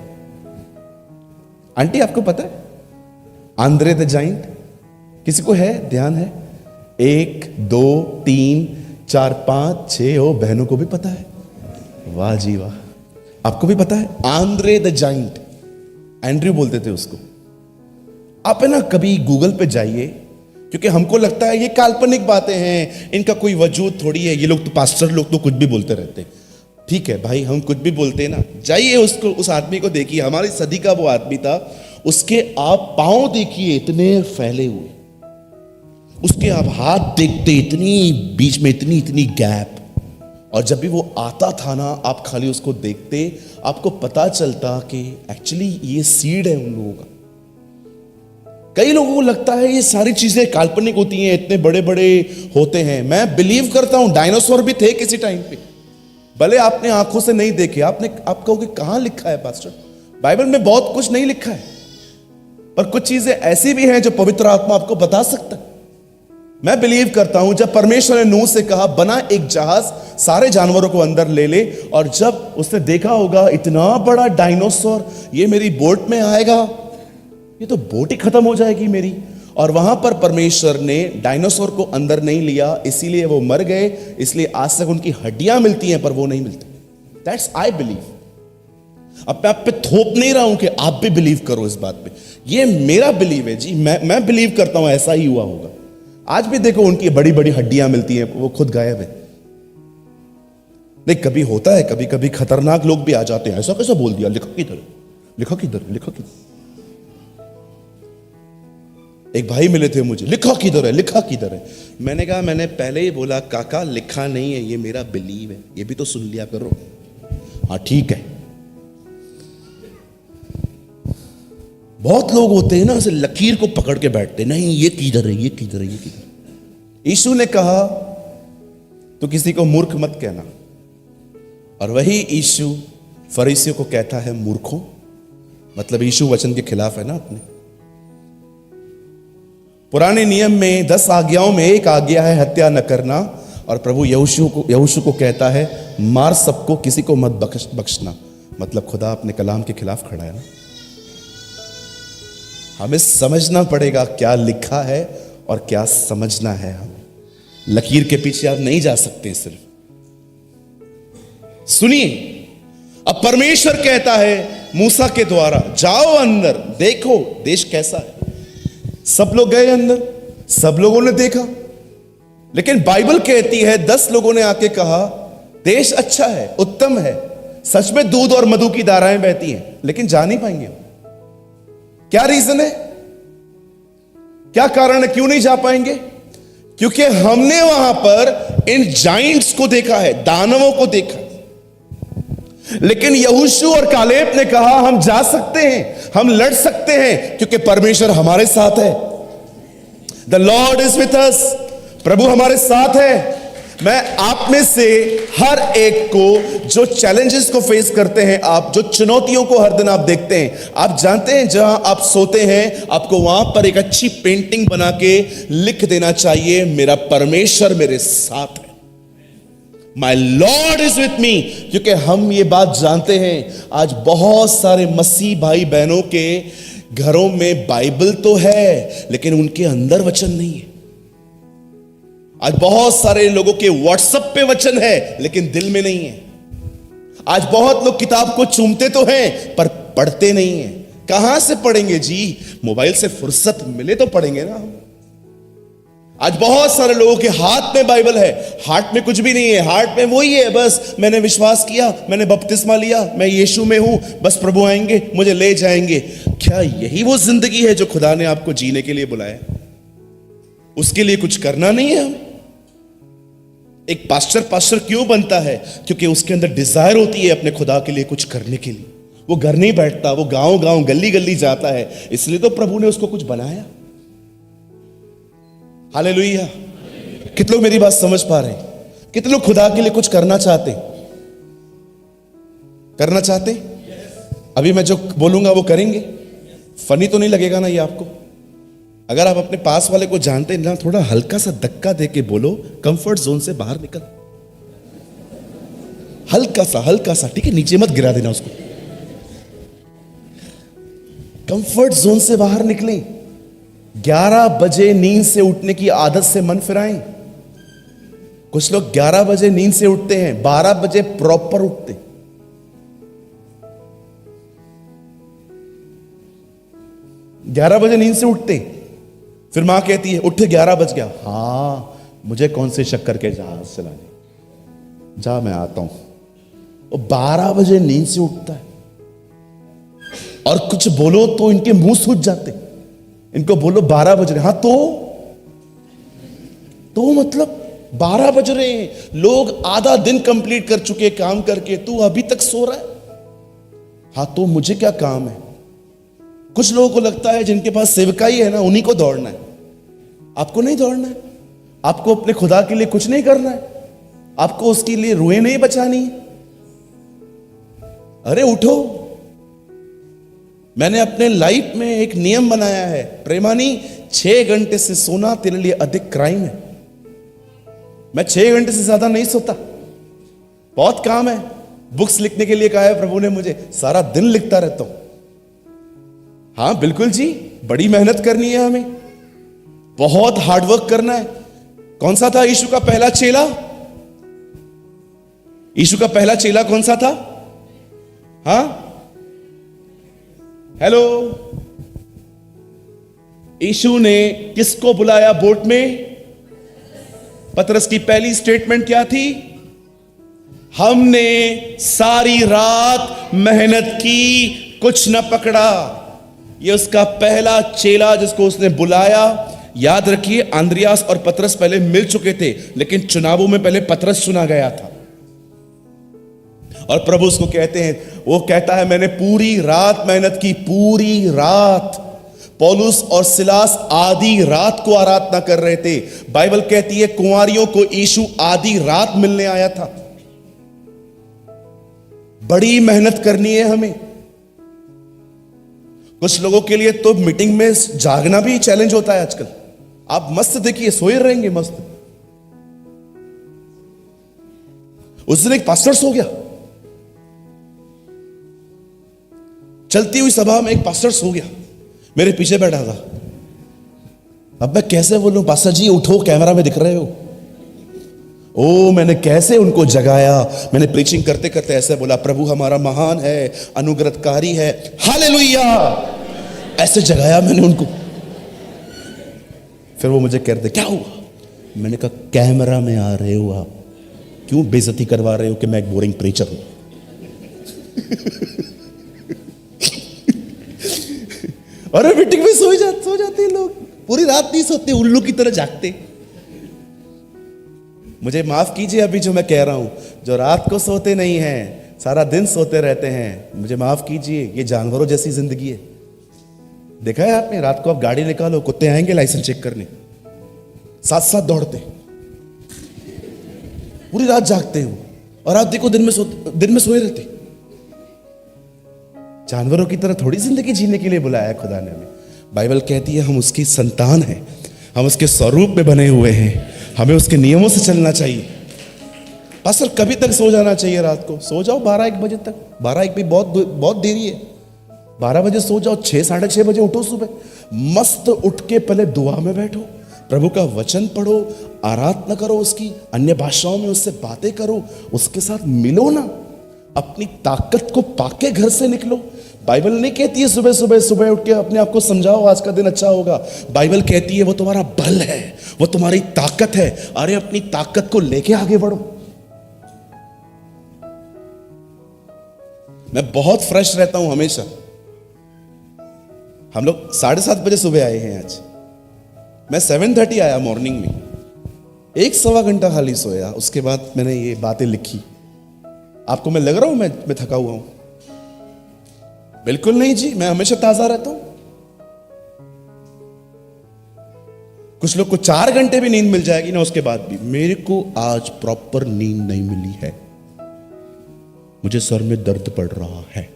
आंटी आपको पता है आंद्रे द जाइंट? किसी को है, ध्यान है? 1, 2, 3, 4, 5, 6। ओ बहनों को भी पता है, वाह जी वाह। आपको भी पता है आंद्रे द जाइंट? एंड्रयू बोलते थे उसको। आप है ना कभी गूगल पे जाइए, क्योंकि हमको लगता है ये काल्पनिक बातें हैं, इनका कोई वजूद थोड़ी है, ये लोग तो पास्टर लोग तो कुछ भी बोलते रहते हैं। ठीक है भाई, हम कुछ भी बोलते हैं ना। जाइए उसको, उस आदमी को देखिए, हमारी सदी का वो आदमी था। उसके आप पांव देखिए इतने फैले हुए, उसके आप हाथ देखते इतनी बीच में इतनी इतनी गैप, और जब भी वो आता था ना आप खाली उसको देखते, आपको पता चलता कि एक्चुअली ये सीड है उन लोगों का। कई लोगों को लगता है ये सारी चीजें काल्पनिक होती हैं, इतने बड़े बड़े होते हैं। मैं बिलीव करता हूं डायनासोर भी थे किसी टाइम पे, भले आपने आंखों से नहीं देखे। आप कहोगे कहां लिखा है पास्टर? बाइबल में बहुत कुछ नहीं लिखा है, पर कुछ चीजें ऐसी भी हैं जो पवित्र आत्मा आपको बता सकता है। मैं बिलीव करता हूं जब परमेश्वर ने नूह से कहा बना एक जहाज, सारे जानवरों को अंदर ले ले, और जब उसने देखा होगा इतना बड़ा डायनासोर ये मेरी बोट में आएगा, ये तो बोट ही खत्म हो जाएगी मेरी। और वहां पर परमेश्वर ने डायनासोर को अंदर नहीं लिया, इसीलिए वो मर गए। इसलिए आज तक उनकी हड्डियां मिलती हैं पर वो नहीं मिलती। That's I believe. अब मैं आप पे थोप नहीं रहा हूं कि आप भी बिलीव करो इस बात पे, ये मेरा बिलीव है जी। मैं बिलीव करता हूं ऐसा ही हुआ होगा। आज भी देखो उनकी बड़ी बड़ी हड्डियां मिलती हैं, वो खुद गायब है। नहीं, कभी होता है, कभी कभी खतरनाक लोग भी आ जाते हैं। ऐसा कैसा बोल दिया? लिखा किधर, लिखा किधर, लिखा किधर। एक भाई मिले थे मुझे, लिखा किधर है, लिखा किधर है। मैंने कहा मैंने पहले ही बोला काका लिखा नहीं है, ये मेरा बिलीव है, ये भी तो सुन लिया करो। हाँ ठीक है। बहुत लोग होते हैं ना ऐसे लकीर को पकड़ के बैठते, नहीं ये किधर है, ये किधर है, ये किधर। यीशु ने कहा तो किसी को मूर्ख मत कहना, और वही यीशु फरीसियों को कहता है मूर्खों। मतलब यीशु वचन के खिलाफ है ना अपने। पुराने नियम में 10 आज्ञाओं में एक आज्ञा है हत्या न करना, और प्रभु यहोशू को कहता है मार सबको, किसी को मत बख्शना। मतलब खुदा अपने कलाम के खिलाफ खड़ा है ना। हमें समझना पड़ेगा क्या लिखा है और क्या समझना है। हमें लकीर के पीछे आप नहीं जा सकते। सिर्फ सुनिए, अब परमेश्वर कहता है मूसा के द्वारा जाओ अंदर, देखो देश कैसा है। सब लोग गए अंदर, सब लोगों ने देखा। लेकिन बाइबल कहती है 10 लोगों ने आके कहा देश अच्छा है, उत्तम है, सच में दूध और मधु की धाराएं बहती हैं, लेकिन जा नहीं पाएंगे। क्या रीजन है, क्या कारण है, क्यों नहीं जा पाएंगे? क्योंकि हमने वहां पर इन जाइंट्स को देखा है, दानवों को देखा। लेकिन यहोशू और कालेब ने कहा हम जा सकते हैं, हम लड़ सकते हैं, क्योंकि परमेश्वर हमारे साथ है। The lord is with us, प्रभु हमारे साथ है। मैं आप में से हर एक को जो चैलेंजेस को फेस करते हैं, आप जो चुनौतियों को हर दिन आप देखते हैं, आप जानते हैं जहां आप सोते हैं आपको वहां पर एक अच्छी पेंटिंग बना के लिख देना चाहिए, मेरा परमेश्वर मेरे साथ है, my lord is with me. क्योंकि हम ये बात जानते हैं, आज बहुत सारे मसीह भाई बहनों के घरों में बाइबल तो है लेकिन उनके अंदर वचन नहीं है। आज बहुत सारे लोगों के व्हाट्सएप पे वचन है लेकिन दिल में नहीं है। आज बहुत लोग किताब को चूमते तो हैं पर पढ़ते नहीं हैं। कहां से पढ़ेंगे जी? मोबाइल से फुर्सत मिले तो पढ़ेंगे ना हम। आज बहुत सारे लोगों के हाथ में बाइबल है, हार्ट में कुछ भी नहीं है। हार्ट में वही है, बस मैंने विश्वास किया, मैंने बपतिस्मा लिया, मैं यीशु में हूं, बस प्रभु आएंगे मुझे ले जाएंगे। क्या यही वो जिंदगी है जो खुदा ने आपको जीने के लिए बुलाया? उसके लिए कुछ करना नहीं है हमें? एक पास्टर क्यों बनता है? क्योंकि उसके अंदर डिजायर होती है अपने खुदा के लिए कुछ करने के लिए। वो घर नहीं बैठता, वो गांव गांव गली गली जाता है, इसलिए तो प्रभु ने उसको कुछ बनाया। हालेलुया। कितने लोग मेरी बात समझ पा रहे हैं? कितने लोग खुदा के लिए कुछ करना चाहते? करना चाहते? अभी मैं जो बोलूंगा वो करेंगे? फनी तो नहीं लगेगा ना ये आपको? अगर आप अपने पास वाले को जानते हैं ना, थोड़ा हल्का सा धक्का दे के बोलो, कंफर्ट जोन से बाहर निकल। हल्का सा, ठीक है? नीचे मत गिरा देना उसको। कंफर्ट जोन से बाहर निकलें। 11 बजे नींद से उठने की आदत से मन फिराएं। कुछ लोग 11 बजे नींद से उठते हैं, 12 बजे प्रॉपर उठते। 11 बजे नींद से उठते, फिर मां कहती है उठ 11 बज गया, हाँ मुझे कौन से शक्कर के जहाज चलाने, जा मैं आता हूं। और 12 बजे नींद से उठता है और कुछ बोलो तो इनके मुंह सूज जाते। इनको बोलो 12 बज रहे, हाँ तो मतलब 12 बज रहे हैं, लोग आधा दिन कंप्लीट कर चुके काम करके, तू अभी तक सो रहा है? हाँ तो मुझे क्या काम है? कुछ लोगों को लगता है जिनके पास सेवकाई है ना, उन्हीं को दौड़ना है। आपको नहीं दौड़ना है, आपको अपने खुदा के लिए कुछ नहीं करना है, आपको उसके लिए रुएं नहीं बचानी। अरे उठो। मैंने अपने लाइफ में एक नियम बनाया है, प्रेमानी 6 घंटे से सोना तेरे लिए अधिक क्राइम है। मैं 6 घंटे से ज्यादा नहीं सोता, बहुत काम है। बुक्स लिखने के लिए कहा है प्रभु ने मुझे, सारा दिन लिखता रहता हूं। हाँ बिल्कुल जी, बड़ी मेहनत करनी है हमें, बहुत हार्डवर्क करना है। कौन सा था यीशु का पहला चेला? यीशु का पहला चेला कौन सा था? हाँ हेलो, यीशु ने किसको बुलाया बोट में? पतरस की पहली स्टेटमेंट क्या थी? हमने सारी रात मेहनत की, कुछ न पकड़ा। ये उसका पहला चेला जिसको उसने बुलाया। याद रखिए, आंद्रियास और पतरस पहले मिल चुके थे, लेकिन चुनावों में पहले पतरस चुना गया था। और प्रभु उसको कहते हैं, वो कहता है मैंने पूरी रात मेहनत की, पूरी रात। पौलुस और सिलास आधी रात को आराधना कर रहे थे। बाइबल कहती है कुंवारियों को यीशु आधी रात मिलने आया था। बड़ी मेहनत करनी है हमें। कुछ लोगों के लिए तो मीटिंग में जागना भी चैलेंज होता है आजकल। आप मस्त देखिए, सोए रहेंगे मस्त। उस दिन एक पास्टर सो गया, चलती हुई सभा में एक पास्टर सो गया, मेरे पीछे बैठा था। अब मैं कैसे बोलूं, पास्टर जी उठो, कैमरा में दिख रहे हो। ओ मैंने कैसे उनको जगाया। मैंने प्रीचिंग करते करते ऐसे बोला, प्रभु हमारा महान है, अनुग्रहकारी है, हालेलुया। ऐसे जगाया मैंने उनको। फिर वो मुझे कहते क्या हुआ? मैंने कहा कैमरा में आ रहे हो आप, क्यों बेइज्जती करवा रहे हो कि मैं एक बोरिंग प्रीचर हूं। और मीटिंग में सो जाते हैं लोग, पूरी रात नहीं सोते, उल्लू की तरह जागते। मुझे माफ कीजिए अभी जो मैं कह रहा हूं, जो रात को सोते नहीं हैं, सारा दिन सोते रहते हैं, मुझे माफ कीजिए, ये जानवरों जैसी जिंदगी है। देखा है आपने, रात को आप गाड़ी निकालो, कुत्ते आएंगे लाइसेंस चेक करने, साथ साथ दौड़ते, पूरी रात जागते हो, और आप देखो दिन में सोए रहते। जानवरों की तरह थोड़ी जिंदगी जीने के लिए बुलाया खुदा ने हमें। बाइबल कहती है हम उसकी संतान हैं, हम उसके स्वरूप में बने हुए हैं, हमें उसके नियमों से चलना चाहिए। पास्टर कभी तक सो जाना चाहिए? रात को सो जाओ 12-1 बजे तक। 12-1 भी बहुत देरी है। 12 बजे सो जाओ, 6-6:30 बजे उठो सुबह, मस्त उठ के पहले दुआ में बैठो, प्रभु का वचन पढ़ो, आराधना करो उसकी, अन्य भाषाओं में उससे बातें करो, उसके साथ मिलो ना, अपनी ताकत को पाके घर से निकलो। बाइबल नहीं कहती है सुबह उठ के अपने आप को समझाओ आज का दिन अच्छा होगा। बाइबल कहती है वो तुम्हारा बल है, वो तुम्हारी ताकत है। अरे अपनी ताकत को लेके आगे बढ़ो। मैं बहुत फ्रेश रहता हूं हमेशा। हम लोग 7:30 बजे सुबह आए हैं आज। मैं 7:30 आया मॉर्निंग में, 1-1.25 घंटा खाली सोया, उसके बाद मैंने ये बातें लिखी। आपको मैं लग रहा हूं मैं थका हुआ हूं? बिल्कुल नहीं जी, मैं हमेशा ताजा रहता हूं। कुछ लोग को 4 घंटे भी नींद मिल जाएगी ना, उसके बाद भी। मेरे को आज प्रॉपर नींद नहीं मिली है, मुझे सर में दर्द पड़ रहा है।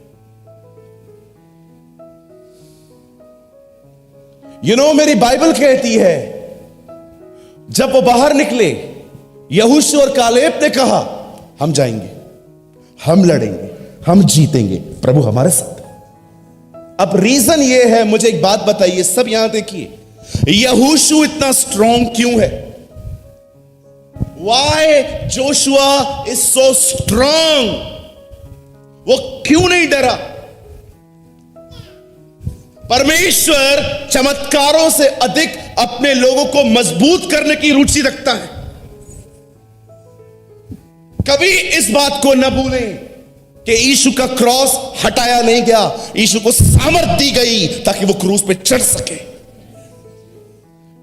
मेरी बाइबल कहती है जब वो बाहर निकले, यहोशू और कालेब ने कहा हम जाएंगे, हम लड़ेंगे, हम जीतेंगे, प्रभु हमारे साथ। अब रीजन ये है, मुझे एक बात बताइए, सब यहां देखिए, यहोशू इतना स्ट्रांग क्यों है? Why Joshua is so strong? वो क्यों नहीं डरा? परमेश्वर चमत्कारों से अधिक अपने लोगों को मजबूत करने की रुचि रखता है। कभी इस बात को न भूलें कि यीशु का क्रॉस हटाया नहीं गया, यीशु को सामर्थ दी गई ताकि वो क्रूस पे चढ़ सके।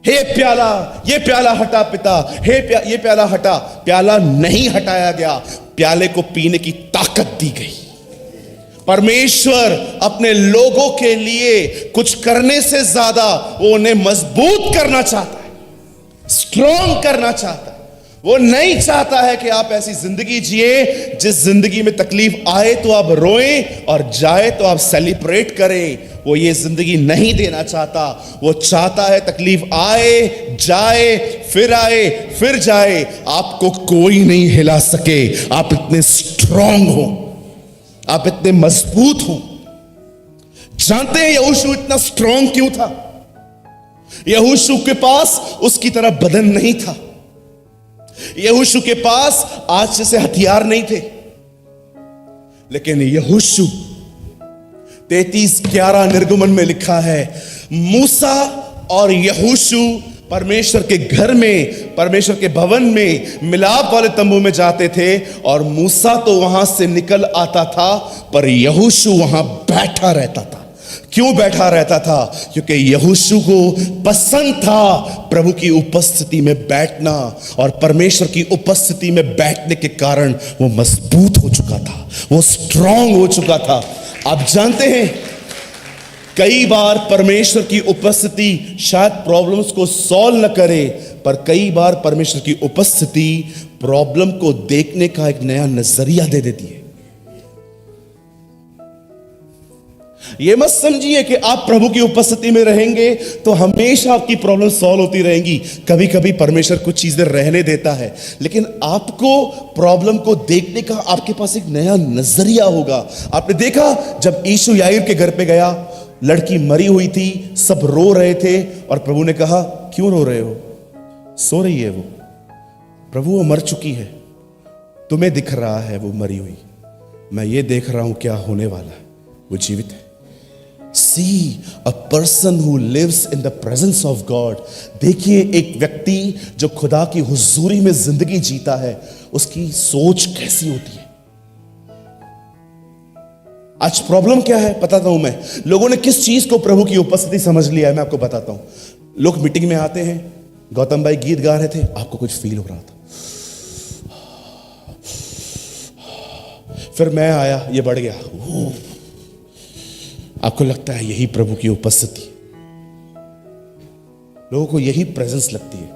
हे प्याला, ये प्याला हटा पिता, ये प्याला हटा। प्याला नहीं हटाया गया, प्याले को पीने की ताकत दी गई। परमेश्वर अपने लोगों के लिए कुछ करने से ज्यादा वो उन्हें मजबूत करना चाहता है, स्ट्रॉन्ग करना चाहता है। वो नहीं चाहता है कि आप ऐसी जिंदगी जिए जिस जिंदगी में तकलीफ आए तो आप रोएं और जाए तो आप सेलिब्रेट करें। वो ये जिंदगी नहीं देना चाहता। वो चाहता है तकलीफ आए, जाए, फिर जाए, आपको कोई नहीं हिला सके। आप इतने स्ट्रॉन्ग हो, आप इतने मजबूत हो। जानते हैं यहोशू इतना स्ट्रॉन्ग क्यों था? यहोशू के पास उसकी तरह बदन नहीं था, यहोशू के पास आज जैसे हथियार नहीं थे, लेकिन यहोशू 33:11 निर्गमन में लिखा है, मूसा और यहोशू परमेश्वर के घर में, परमेश्वर के भवन में मिलाप वाले तंबू में जाते थे, और मूसा तो वहां से निकल आता था पर यहोशू वहां बैठा रहता था। क्यों बैठा रहता था? क्योंकि यहोशू को पसंद था प्रभु की उपस्थिति में बैठना, और परमेश्वर की उपस्थिति में बैठने के कारण वो मजबूत हो चुका था, वो स्ट्रांग हो चुका था। आप जानते हैं कई बार परमेश्वर की उपस्थिति शायद प्रॉब्लम्स को सॉल्व न करे, पर कई बार परमेश्वर की उपस्थिति प्रॉब्लम को देखने का एक नया नजरिया दे देती है। यह मत समझिए कि आप प्रभु की उपस्थिति में रहेंगे तो हमेशा आपकी प्रॉब्लम सॉल्व होती रहेंगी। कभी कभी परमेश्वर कुछ चीजें रहने देता है, लेकिन आपको प्रॉब्लम को देखने का आपके पास एक नया नजरिया होगा। आपने देखा जब यीशु याईर के घर पे गया, लड़की मरी हुई थी, सब रो रहे थे, और प्रभु ने कहा क्यों रो रहे हो? सो रही है वो। प्रभु वो मर चुकी है, तुम्हें दिख रहा है वो मरी हुई, मैं ये देख रहा हूं क्या होने वाला है, वो जीवित है। See a person who lives in the presence of God. देखिए एक व्यक्ति जो खुदा की हुजूरी में जिंदगी जीता है, उसकी सोच कैसी होती है। आज प्रॉब्लम क्या है बताता हूं मैं। लोगों ने किस चीज को प्रभु की उपस्थिति समझ लिया है, मैं आपको बताता हूं। लोग मीटिंग में आते हैं, गौतम भाई गीत गा रहे थे, आपको कुछ फील हो रहा था, फिर मैं आया, ये बढ़ गया, आपको लगता है यही प्रभु की उपस्थिति। लोगों को यही प्रेजेंस लगती है।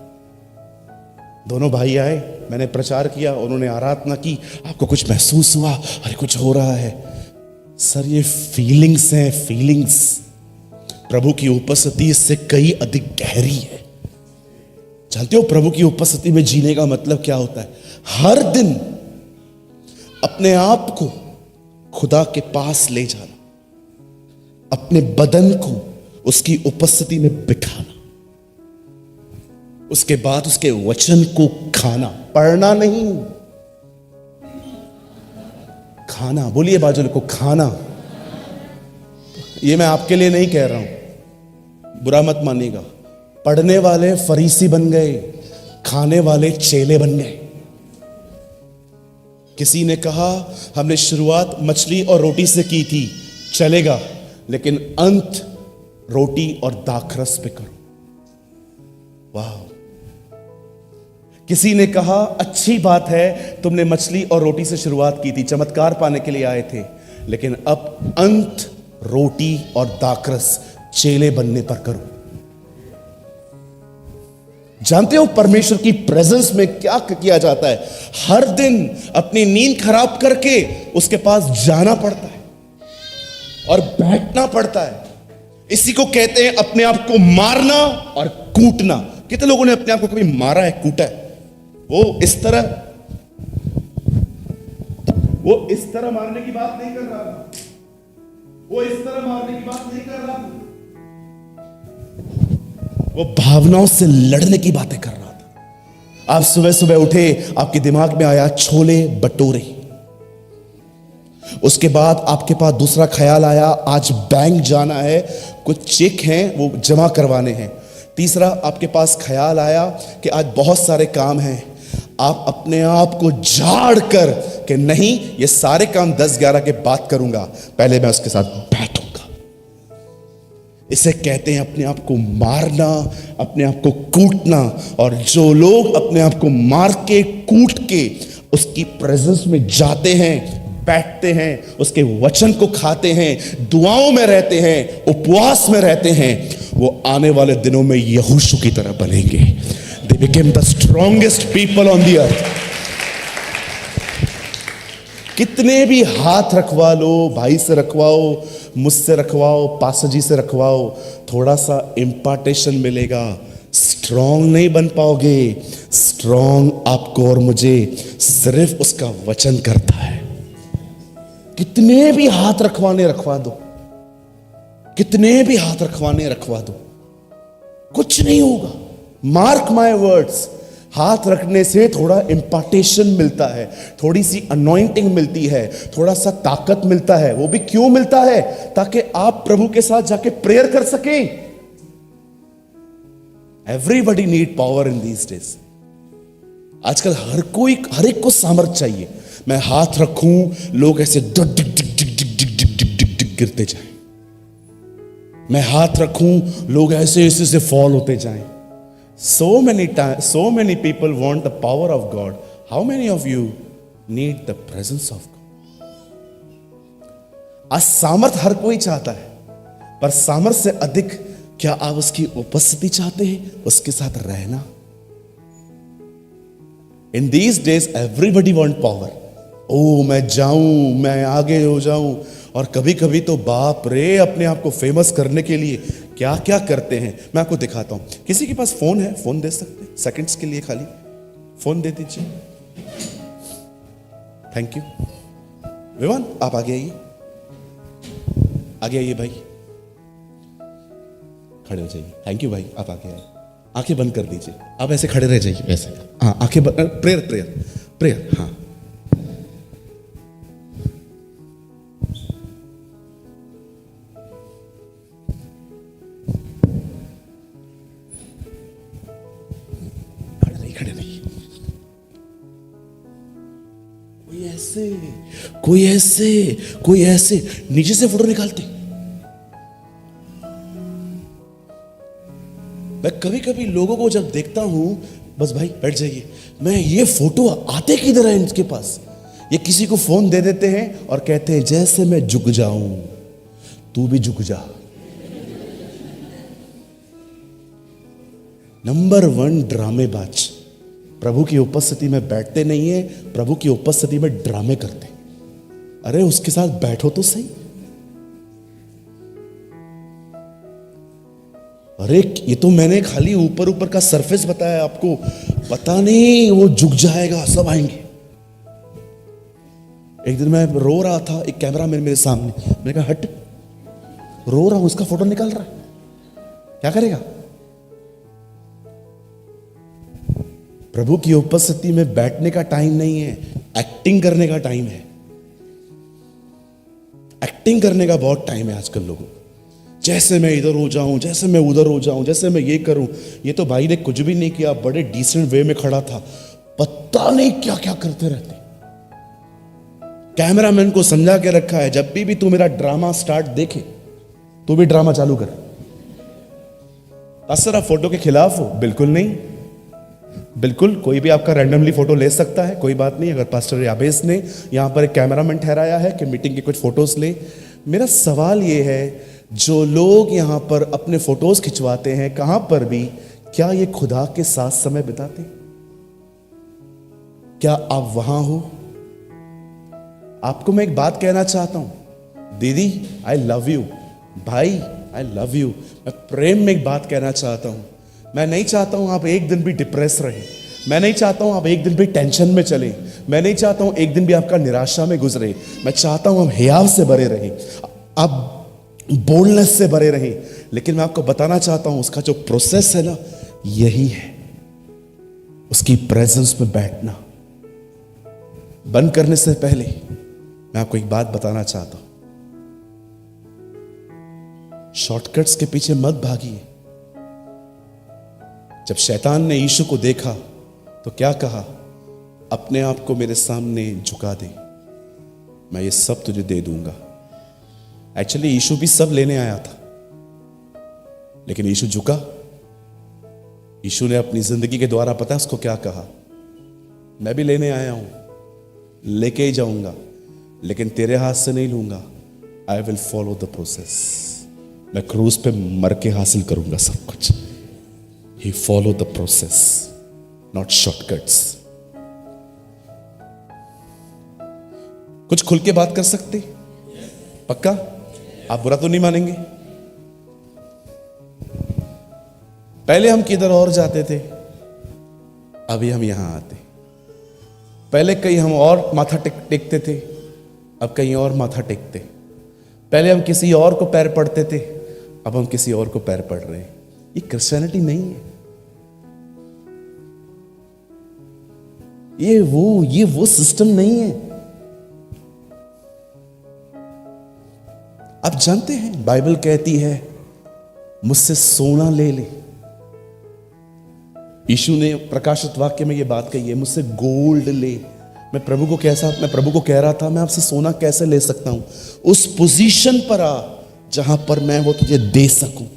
दोनों भाई आए, मैंने प्रचार किया, उन्होंने आराधना की, आपको कुछ महसूस हुआ, अरे कुछ हो रहा है। सर ये फीलिंग्स हैं, फीलिंग्स। प्रभु की उपस्थिति इससे कई अधिक गहरी है। जानते हो प्रभु की उपस्थिति में जीने का मतलब क्या होता है? हर दिन अपने आप को खुदा के पास ले जाना, अपने बदन को उसकी उपस्थिति में बिठाना, उसके बाद उसके वचन को खाना, पढ़ना नहीं, खाना। बोलिए बाजू को, खाना। ये मैं आपके लिए नहीं कह रहा हूं, बुरा मत मानिएगा। पढ़ने वाले फरीसी बन गए, खाने वाले चेले बन गए। किसी ने कहा हमने शुरुआत मछली और रोटी से की थी, चलेगा, लेकिन अंत रोटी और दाखरस पे करो। वाह। किसी ने कहा अच्छी बात है तुमने मछली और रोटी से शुरुआत की थी, चमत्कार पाने के लिए आए थे, लेकिन अब अंत रोटी और दाखरस चेले बनने पर करो। जानते हो परमेश्वर की प्रेजेंस में क्या किया जाता है? हर दिन अपनी नींद खराब करके उसके पास जाना पड़ता है और बैठना पड़ता है। इसी को कहते हैं अपने आप को मारना और कूटना। कितने लोगों ने अपने आप को कभी मारा है, कूटा है? वो इस तरह मारने की बात नहीं कर रहा, वो इस तरह मारने की बात नहीं कर रहा, वो भावनाओं से लड़ने की बातें कर रहा था। आप सुबह सुबह उठे, आपके दिमाग में आया छोले भटूरे, उसके बाद आपके पास दूसरा ख्याल आया आज बैंक जाना है, कुछ चेक हैं वो जमा करवाने हैं। तीसरा आपके पास ख्याल आया कि आज बहुत सारे काम हैं। आप अपने आप को झाड़ कर कि नहीं, ये सारे काम 10-11 के बाद करूंगा, पहले मैं उसके साथ बैठूंगा। इसे कहते हैं अपने आप को मारना, अपने आप को कूटना। और जो लोग अपने आप को मार के कूट के उसकी प्रेजेंस में जाते हैं, बैठते हैं, उसके वचन को खाते हैं, दुआओं में रहते हैं, उपवास में रहते हैं, वो आने वाले दिनों में यहोशू की तरह बनेंगे। They became the strongest people on the earth. कितने भी हाथ रखवा लो, भाई से रखवाओ, मुझसे रखवाओ, पासा जी से रखवाओ, थोड़ा सा इम्पार्टेशन मिलेगा, स्ट्रांग नहीं बन पाओगे। स्ट्रांग आपको और मुझे सिर्फ उसका वचन करता है। कितने भी हाथ रखवाने रखवा दो, कितने भी हाथ रखवाने रखवा दो, कुछ नहीं होगा। मार्क माय वर्ड्स, हाथ रखने से थोड़ा इंपार्टेशन मिलता है, थोड़ी सी अनॉइंटिंग मिलती है, थोड़ा सा ताकत मिलता है। वो भी क्यों मिलता है? ताकि आप प्रभु के साथ जाके प्रेयर कर सकें। Everybody need power in these days. आजकल हर एक को सामर्थ चाहिए। मैं हाथ रखूं, लोग ऐसे डिग डिग डिग डिग डिग डिग डिग डिग डिग डिग गिरते जाएं। मैं हाथ रखूं, लोग ऐसे ऐसे से फॉल होते जाएं। So many people want the power of God. How many of you need the presence of God? आज सामर्थ हर कोई चाहता है, पर सामर्थ से अधिक क्या आप उसकी उपस्थिति चाहते हैं, उसके साथ रहना? In these days everybody want power. ओ मैं जाऊं, मैं आगे हो जाऊं। और कभी कभी तो बाप रे, अपने आप को फेमस करने के लिए क्या क्या करते हैं। मैं आपको दिखाता हूं। किसी के पास फोन है, फोन दे सकते हैं सेकंड्स के लिए, खाली फोन दे दीजिए। थैंक यू विवान, आप आगे आइए, आगे आइए भाई, खड़े हो जाइए। थैंक यू भाई, आप आगे आइए। आंखें बंद कर दीजिए, आप ऐसे खड़े रह जाइए, ऐसे। हाँ आंखें बंद, प्रेयर प्रेयर प्रेयर। हाँ कोई ऐसे नीचे से फोटो निकालते। मैं कभी कभी लोगों को जब देखता हूं, बस भाई बैठ जाइए, मैं ये फोटो आते किधर है इनके पास। ये किसी को फोन दे देते हैं और कहते हैं जैसे मैं झुक जाऊं तू भी झुक जा। नंबर 1 ड्रामेबाज। प्रभु की उपस्थिति में बैठते नहीं है, प्रभु की उपस्थिति में ड्रामे करते। अरे उसके साथ बैठो तो सही। अरे ये तो मैंने खाली ऊपर ऊपर का सरफेस बताया आपको, पता नहीं वो झुक जाएगा, सब आएंगे। एक दिन मैं रो रहा था, एक कैमरा मैन मेरे सामने, मैंने कहा हट, रो रहा हूं, उसका फोटो निकाल रहा है, क्या करेगा। प्रभु की उपस्थिति में बैठने का टाइम नहीं है, एक्टिंग करने का टाइम है। एक्टिंग करने का बहुत टाइम है आजकल लोगों को। जैसे मैं इधर हो जाऊं, जैसे मैं उधर हो जाऊं, जैसे मैं ये करूं। ये तो भाई ने कुछ भी नहीं किया, बड़े डिसेंट वे में खड़ा था, पता नहीं क्या क्या करते रहते। कैमरामैन को समझा के रखा है, जब भी तू मेरा ड्रामा स्टार्ट देखे तू भी ड्रामा चालू कर। पास्टर आप फोटो के खिलाफ हो? बिल्कुल नहीं, बिल्कुल कोई भी आपका रैंडमली फोटो ले सकता है, कोई बात नहीं। अगर पास्टर याबेस ने यहां पर एक कैमरामैन ठहराया है कि मीटिंग के कुछ फोटोज ले, मेरा सवाल यह है, जो लोग यहां पर अपने फोटोज खिंचवाते हैं कहां पर भी, क्या ये खुदा के साथ समय बिताते? क्या आप वहां हो? आपको मैं एक बात कहना चाहता हूं, दीदी आई लव यू, भाई आई लव यू। मैं प्रेम में एक बात कहना चाहता हूं, मैं नहीं चाहता हूं आप एक दिन भी डिप्रेस रहे, मैं नहीं चाहता हूं आप एक दिन भी टेंशन में चले, मैं नहीं चाहता हूं एक दिन भी आपका निराशा में गुजरे। मैं चाहता हूं हम हियाव से भरे रहें, आप बोल्डनेस से भरे रहें। लेकिन मैं आपको बताना चाहता हूं उसका जो प्रोसेस है ना, यही है, उसकी प्रेजेंस में बैठना। बंद करने से पहले मैं आपको एक बात बताना चाहता हूं, शॉर्टकट्स के पीछे मत भागिए। जब शैतान ने यीशु को देखा तो क्या कहा? अपने आप को मेरे सामने झुका दे, मैं ये सब तुझे दे दूंगा। एक्चुअली यीशु भी सब लेने आया था, लेकिन यीशु झुका। यीशु ने अपनी जिंदगी के द्वारा, पता है उसको क्या कहा? मैं भी लेने आया हूं, लेके ही जाऊंगा, लेकिन तेरे हाथ से नहीं लूंगा। I will follow the process. मैं क्रूज पे मर के हासिल करूंगा सब कुछ। He follow the process, not shortcuts. कुछ खुल के बात कर सकते? पक्का? आप बुरा तो नहीं मानेंगे? पहले हम किधर और जाते थे, अभी हम यहां आते। पहले कहीं हम और माथा टेकते थे, अब कहीं और माथा टेकते। पहले हम किसी और को पैर पड़ते थे, अब हम किसी और को पैर पड़ रहे हैं। ये क्रिश्चियनिटी नहीं है। ये वो सिस्टम नहीं है। आप जानते हैं बाइबल कहती है मुझसे सोना ले ले। यीशु ने प्रकाशित वाक्य में यह बात कही है, मुझसे गोल्ड ले। मैं प्रभु को कह रहा था, मैं आपसे सोना कैसे ले सकता हूं? उस पोजीशन पर आ जहां पर मैं वो तुझे दे सकूं।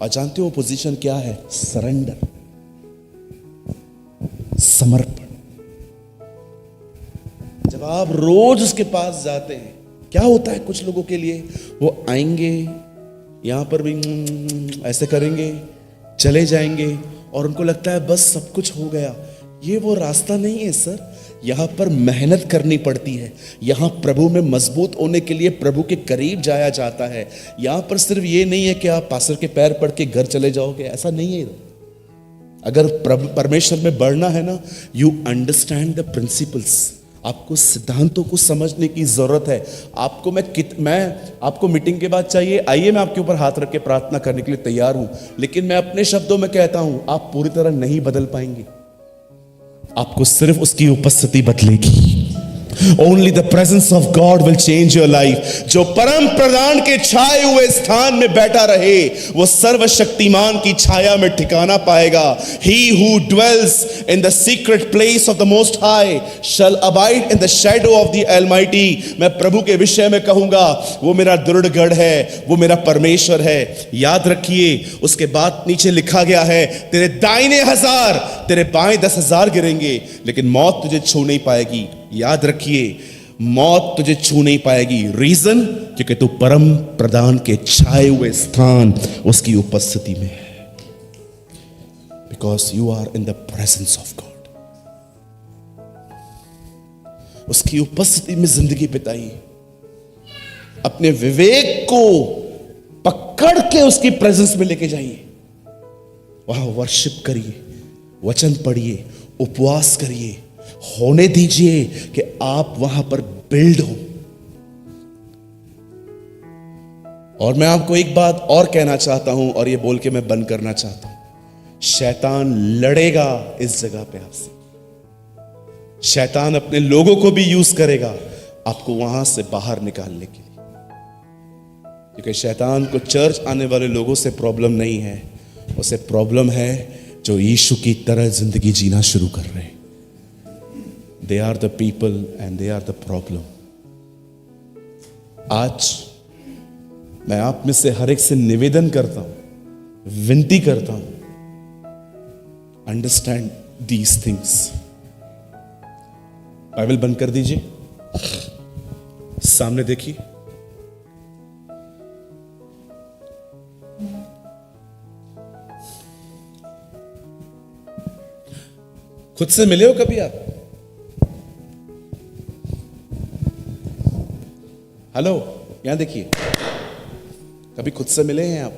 और जानते हो वो पोजीशन क्या है? सरेंडर, समर्पण। जब आप रोज उसके पास जाते हैं, क्या होता है कुछ लोगों के लिए, वो आएंगे यहां पर भी ऐसे करेंगे, चले जाएंगे और उनको लगता है बस सब कुछ हो गया। ये वो रास्ता नहीं है सर। यहां पर मेहनत करनी पड़ती है। यहां प्रभु में मजबूत होने के लिए प्रभु के करीब जाया जाता है। यहां पर सिर्फ ये नहीं है कि आप पास्टर के पैर पड़ के घर चले जाओगे, ऐसा नहीं है। अगर प्रभु परमेश्वर में बढ़ना है ना, यू अंडरस्टैंड द प्रिंसिपल्स। आपको सिद्धांतों को समझने की जरूरत है। मैं आपको मीटिंग के बाद चाहिए, आइए मैं आपके ऊपर हाथ रख के प्रार्थना करने के लिए तैयार हूं। लेकिन मैं अपने शब्दों में कहता हूं, आप पूरी तरह नहीं बदल पाएंगे। आपको सिर्फ उसकी उपस्थिति बदलेगी। Only the presence of God will change your life. जो परम प्रधान के छाए हुए स्थान में बैठा रहे, वो सर्वशक्तिमान की छाया में ठिकाना पाएगा. He who dwells in the secret place of the Most High shall abide in the shadow of the Almighty. मैं प्रभु के विषय में कहूंगा, वो मेरा दृढ़ गढ़ है, वो मेरा परमेश्वर है. याद रखिए, उसके बाद नीचे लिखा गया है, तेरे दाहिने 1000, तेरे बाएं 10,000 गिरेंगे, लेकिन मौत तुझे छू नहीं पाएगी. याद रखिए, मौत तुझे छू नहीं पाएगी. रीजन, क्योंकि तू परम प्रधान के छाए हुए स्थान, उसकी उपस्थिति में है. Because you are in the presence of God. उसकी उपस्थिति में जिंदगी बिताइए. अपने विवेक को पकड़ के उसकी प्रेजेंस में लेके जाइए. वहां वर्शिप करिए, वचन पढ़िए, उपवास करिए. होने दीजिए कि आप वहां पर बिल्ड हो. और मैं आपको एक बात और कहना चाहता हूं, और ये बोल के मैं बंद करना चाहता हूं. शैतान लड़ेगा इस जगह पे आपसे. शैतान अपने लोगों को भी यूज करेगा आपको वहां से बाहर निकालने के लिए. क्योंकि शैतान को चर्च आने वाले लोगों से प्रॉब्लम नहीं है, उसे प्रॉब्लम है जो यीशु की तरह जिंदगी जीना शुरू कर रहे हैं. They are the people and they are the problem. आज मैं आप में से हर एक से निवेदन करता हूं, विनती करता हूं, अंडरस्टैंड दीज थिंग्स. बाइबल बंद कर दीजिए, सामने देखिए. खुद से मिले हो कभी आप? हेलो, यहां देखिए. कभी खुद से मिले हैं आप?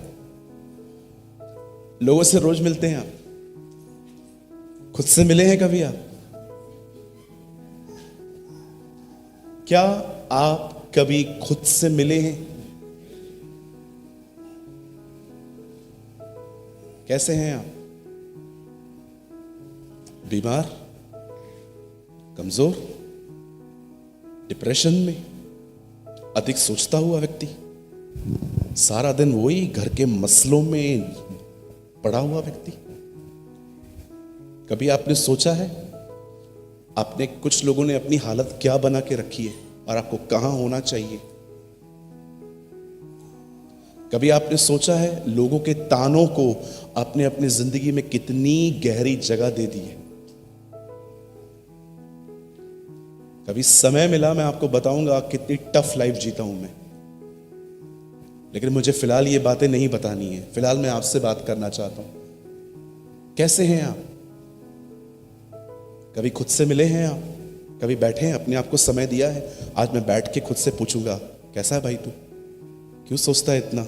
लोगों से रोज मिलते हैं आप? खुद से मिले हैं कभी आप? क्या आप कभी खुद से मिले हैं? कैसे हैं आप? बीमार, कमजोर, डिप्रेशन में, अधिक सोचता हुआ व्यक्ति, सारा दिन वही घर के मसलों में पड़ा हुआ व्यक्ति. कभी आपने सोचा है, आपने, कुछ लोगों ने अपनी हालत क्या बना के रखी है और आपको कहां होना चाहिए? कभी आपने सोचा है, लोगों के तानों को आपने अपनी जिंदगी में कितनी गहरी जगह दे दी है? कभी समय मिला, मैं आपको बताऊंगा कितनी टफ लाइफ जीता हूं मैं. लेकिन मुझे फिलहाल ये बातें नहीं बतानी है. फिलहाल मैं आपसे बात करना चाहता हूं. कैसे हैं आप? कभी खुद से मिले हैं आप? कभी बैठे हैं, अपने आप को समय दिया है? आज मैं बैठ के खुद से पूछूंगा, कैसा है भाई तू? क्यों सोचता है इतना?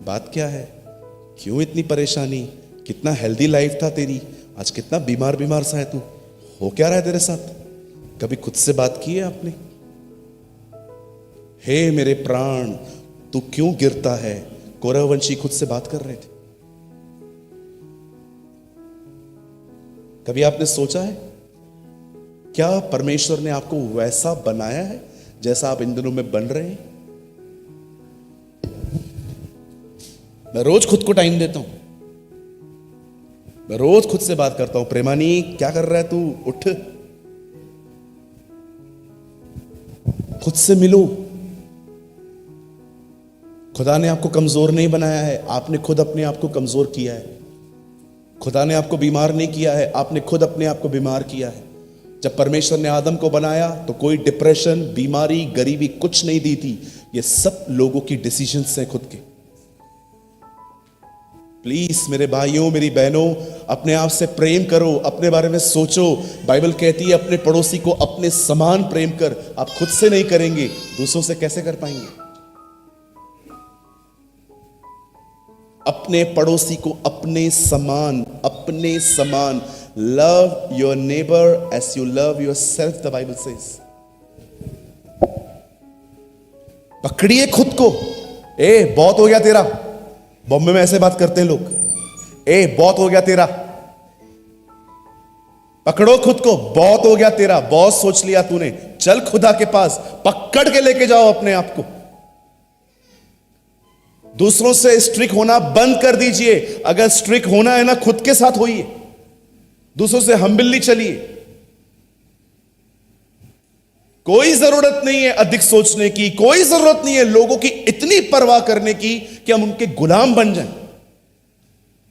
बात क्या है? क्यों इतनी परेशानी? कितना हेल्दी लाइफ था तेरी, आज कितना बीमार बीमार सा है तू? हो क्या रहा है तेरे साथ? कभी खुद से बात की है आपने? हे मेरे प्राण, तू क्यों गिरता है? कौरववंशी खुद से बात कर रहे थे. कभी आपने सोचा है, क्या परमेश्वर ने आपको वैसा बनाया है जैसा आप इन दिनों में बन रहे हैं? मैं रोज खुद को टाइम देता हूं. मैं रोज खुद से बात करता हूं, प्रेमानी क्या कर रहा है तू? उठ, खुद से मिलो. खुदा ने आपको कमजोर नहीं बनाया है, आपने खुद अपने आप को कमजोर किया है. खुदा ने आपको बीमार नहीं किया है, आपने खुद अपने आप को बीमार किया है. जब परमेश्वर ने आदम को बनाया तो कोई डिप्रेशन, बीमारी, गरीबी कुछ नहीं दी थी. ये सब लोगों की डिसीजंस हैं खुद के. प्लीज मेरे भाइयों, मेरी बहनों, अपने आप से प्रेम करो, अपने बारे में सोचो. बाइबल कहती है अपने पड़ोसी को अपने समान प्रेम कर. आप खुद से नहीं करेंगे, दूसरों से कैसे कर पाएंगे? अपने पड़ोसी को अपने समान, अपने समान. Love your neighbour as you love yourself, the Bible says. पकड़िए खुद को. बहुत हो गया तेरा. बॉम्बे में ऐसे बात करते हैं लोग. बहुत हो गया तेरा. पकड़ो खुद को, बहुत हो गया तेरा, बहुत सोच लिया तूने, चल खुदा के पास, पकड़ के लेके जाओ अपने आप को। दूसरों से स्ट्रिक्ट होना बंद कर दीजिए। अगर स्ट्रिक्ट होना है ना, खुद के साथ होइए, दूसरों से हम्बिली चलिए। कोई जरूरत नहीं है अधिक सोचने की, कोई जरूरत नहीं है लोगों की इतनी परवाह करने की कि हम उनके गुलाम बन जाएं।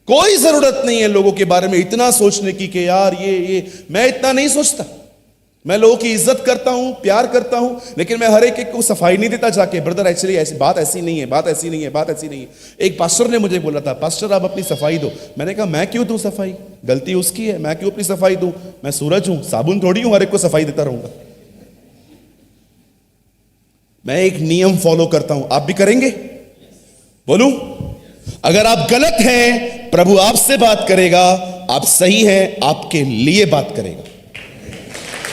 कोई जरूरत नहीं है लोगों के बारे में इतना सोचने की कि यार ये मैं इतना नहीं सोचता। मैं लोगों की इज्जत करता हूं, प्यार करता हूं, लेकिन मैं हर एक को सफाई नहीं देता जाके, ब्रदर एक्चुअली ऐसी बात ऐसी नहीं है, बात ऐसी नहीं है, बात ऐसी नहीं है। एक पास्टर ने मुझे बोला था, पास्टर आप अपनी सफाई दो। मैंने कहा मैं क्यों दूं सफाई, गलती उसकी है, मैं क्यों अपनी सफाई दूं? मैं सूरज हूं, साबुन थोड़ी हूं हर एक को सफाई देता रहूंगा। मैं एक नियम फॉलो करता हूं, आप भी करेंगे? बोलूं? अगर आप गलत हैं, प्रभु आपसे बात करेगा, आप सही हैं, आपके लिए बात करेगा।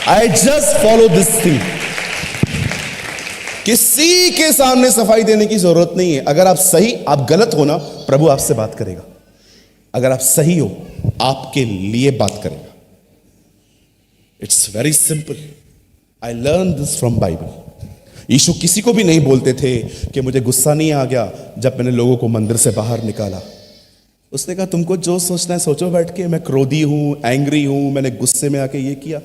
I just follow this thing. किसी के सामने सफाई देने की जरूरत नहीं है। अगर आप सही, आप गलत हो ना, प्रभु आपसे बात करेगा। अगर आप सही हो, आपके लिए बात करेगा। It's very simple. I learn this from Bible. यीशु किसी को भी नहीं बोलते थे कि मुझे गुस्सा नहीं आ गया जब मैंने लोगों को मंदिर से बाहर निकाला। उसने कहा तुमको जो सोचना है सोचो बैठ के, मैं क्रोधी हूं, एंग्री हूं, मैंने गुस्से में आके ये किया,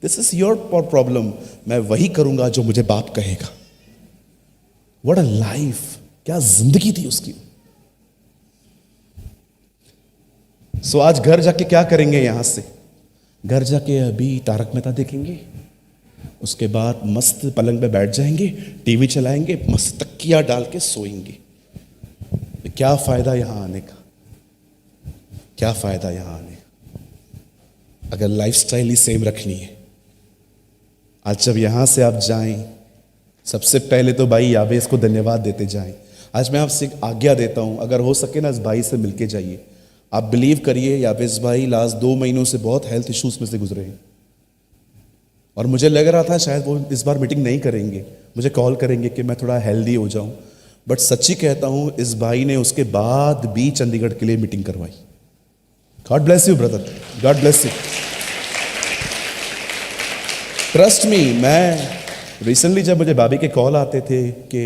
दिस इज योर प्रॉब्लम, मैं वही करूंगा जो मुझे बाप कहेगा। व्हाट अ लाइफ, क्या जिंदगी थी उसकी। सो आज घर जाके क्या करेंगे? यहां से घर जाके अभी तारक मेहता देखेंगे, उसके बाद मस्त पलंग पे बैठ जाएंगे, टीवी चलाएंगे, मस्त तकिया डाल के सोएंगे। क्या फायदा यहां आने का? क्या फायदा यहां आने का? अगर लाइफस्टाइल ही सेम रखनी है। आज जब यहां से आप जाएं, सबसे पहले तो भाई यावेस को धन्यवाद देते जाएं। आज मैं आपसे एक आज्ञा देता हूं, अगर हो सके ना इस भाई से मिलके जाइए। आप बिलीव करिए, यावेस भाई लास्ट 2 महीनों से बहुत हेल्थ इश्यूज में से गुजरे हैं, और मुझे लग रहा था शायद वो इस बार मीटिंग नहीं करेंगे, मुझे कॉल करेंगे कि मैं थोड़ा हेल्दी हो जाऊं। बट सच्ची कहता हूं, इस भाई ने उसके बाद भी चंडीगढ़ के लिए मीटिंग करवाई। God bless you brother, God bless you. Trust me, मैं रिसेंटली जब मुझे भाभी के कॉल आते थे कि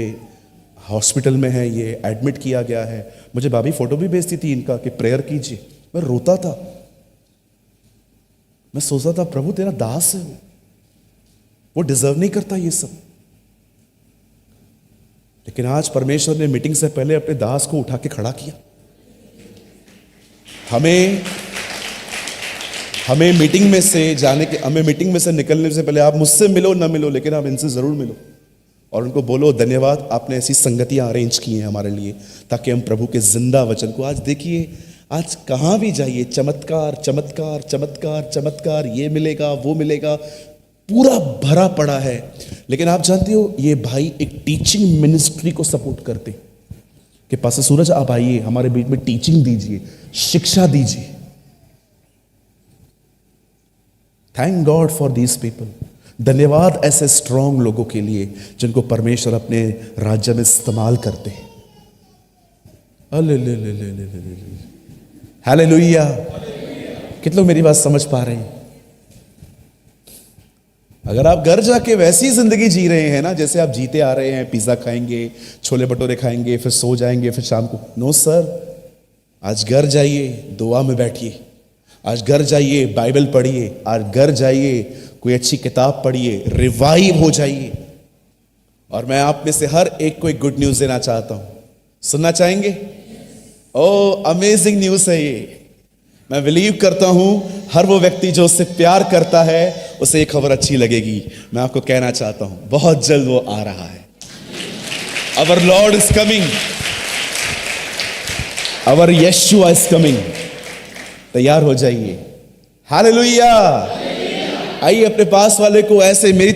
हॉस्पिटल में है, ये एडमिट किया गया है, मुझे भाभी फोटो भी भेजती थी इनका कि प्रेयर कीजिए, मैं रोता था। मैं सोचता था प्रभु तेरा दास है, वो डिजर्व नहीं करता ये सब। लेकिन आज परमेश्वर ने मीटिंग से पहले अपने दास को उठा के खड़ा किया। हमें मीटिंग में से जाने के, हमें मीटिंग में से निकलने से पहले आप मुझसे मिलो ना मिलो, लेकिन आप इनसे जरूर मिलो और उनको बोलो धन्यवाद, आपने ऐसी संगतियां अरेंज की हैं हमारे लिए, ताकि हम प्रभु के जिंदा वचन को आज देखिए। आज कहां भी जाइए चमत्कार चमत्कार चमत्कार चमत्कार, ये मिलेगा वो मिलेगा, पूरा भरा पड़ा है। लेकिन आप जानते हो ये भाई एक टीचिंग मिनिस्ट्री को सपोर्ट करते कि पास्टर सूरज आप आइए, हमारे बीच में टीचिंग दीजिए, शिक्षा दीजिए। Thank God for these people. धन्यवाद ऐसे स्ट्रांग लोगों के लिए जिनको परमेश्वर अपने राज्य में इस्तेमाल करते हैं। हालेलुया। कितने लोग मेरी बात समझ पा रहे हैं? अगर आप घर जाके वैसी जिंदगी जी रहे हैं ना जैसे आप जीते आ रहे हैं, पिज्जा खाएंगे, छोले भटूरे खाएंगे, फिर सो जाएंगे, फिर शाम को, नो सर। आज घर जाइए, दुआ में बैठिए। आज घर जाइए, बाइबल पढ़िए। आज घर जाइए, कोई अच्छी किताब पढ़िए, रिवाइव हो जाइए। और मैं आप में से हर एक को एक गुड न्यूज देना चाहता हूं। सुनना चाहेंगे? ओह अमेजिंग न्यूज है ये। मैं बिलीव करता हूं हर वो व्यक्ति जो उससे प्यार करता है उसे एक खबर अच्छी लगेगी। मैं आपको कहना चाहता हूं बहुत जल्द वो आ रहा है। Our lord is coming, our यीशु इज कमिंग। तैयार हो जाइए। हालेलुया। आइए अपने पास वाले को ऐसे मेरी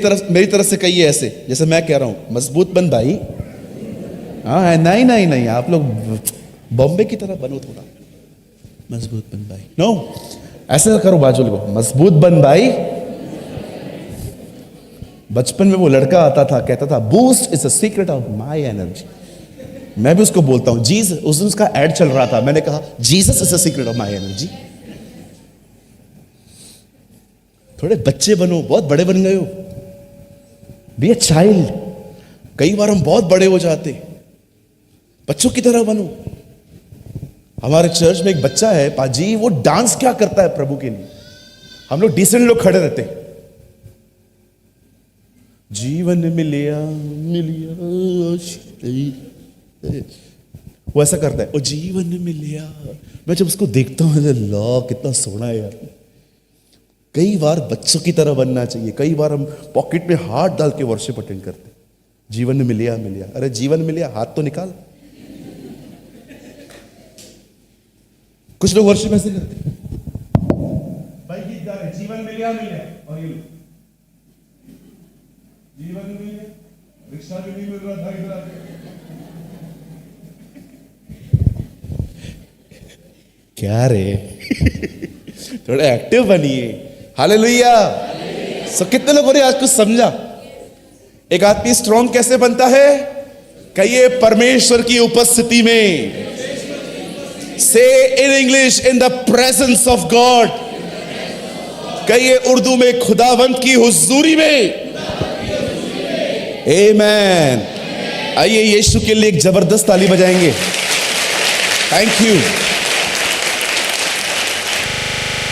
तरफ से कहिए, ऐसे जैसे मैं कह रहा हूं, मजबूत बन भाई। हाँ नहीं नहीं नहीं, आप लोग बॉम्बे की तरह बनो, थोड़ा मजबूत बन भाई। नो, ऐसे करो बाजू को, मजबूत बन भाई। बचपन में वो लड़का आता था, कहता था boost is the secret of my energy. मैं भी उसको बोलता हूं जीसस। उस दिन उसका एड चल रहा था, मैंने कहा Jesus is the secret of my energy. थोड़े बच्चे बनो, बहुत बड़े बन गए हो। Be a child. कई बार हम बहुत बड़े हो जाते, बच्चों की तरह बनो। हमारे चर्च में एक बच्चा है पाजी, वो डांस क्या करता है प्रभु के लिए। हम लोग डिसेंट लोग खड़े रहते, जीवन मिलिया मिलिया, वो ऐसा करता है, ओ जीवन मिलिया। मैं जब उसको देखता हूं, ला कितना सोना है यार। कई बार बच्चों की तरह बनना चाहिए। कई बार हम पॉकेट में हाथ डाल के वर्शिप अटेंड करते, जीवन मिलिया मिलिया। अरे जीवन मिलिया, हाथ तो निकाल। कुछ लोग वर्शिप ऐसे करते, भाई गीत गा रहे, जीवन मिलिया मिलिया, और ये जीवन मिलिया, रिक्शा भी नहीं मिल रहा था इधर आके। क्या रे थोड़ा एक्टिव बनिए। हालेलुया। सो कितने लोगों ने आज कुछ समझा? एक आदमी स्ट्रॉन्ग कैसे बनता है? कहिए परमेश्वर की उपस्थिति में। से in English, in the presence of God. कहिए उर्दू में, खुदावंत की हुजूरी में। आमेन। आइए यीशु के लिए एक जबरदस्त ताली बजाएंगे। Thank you.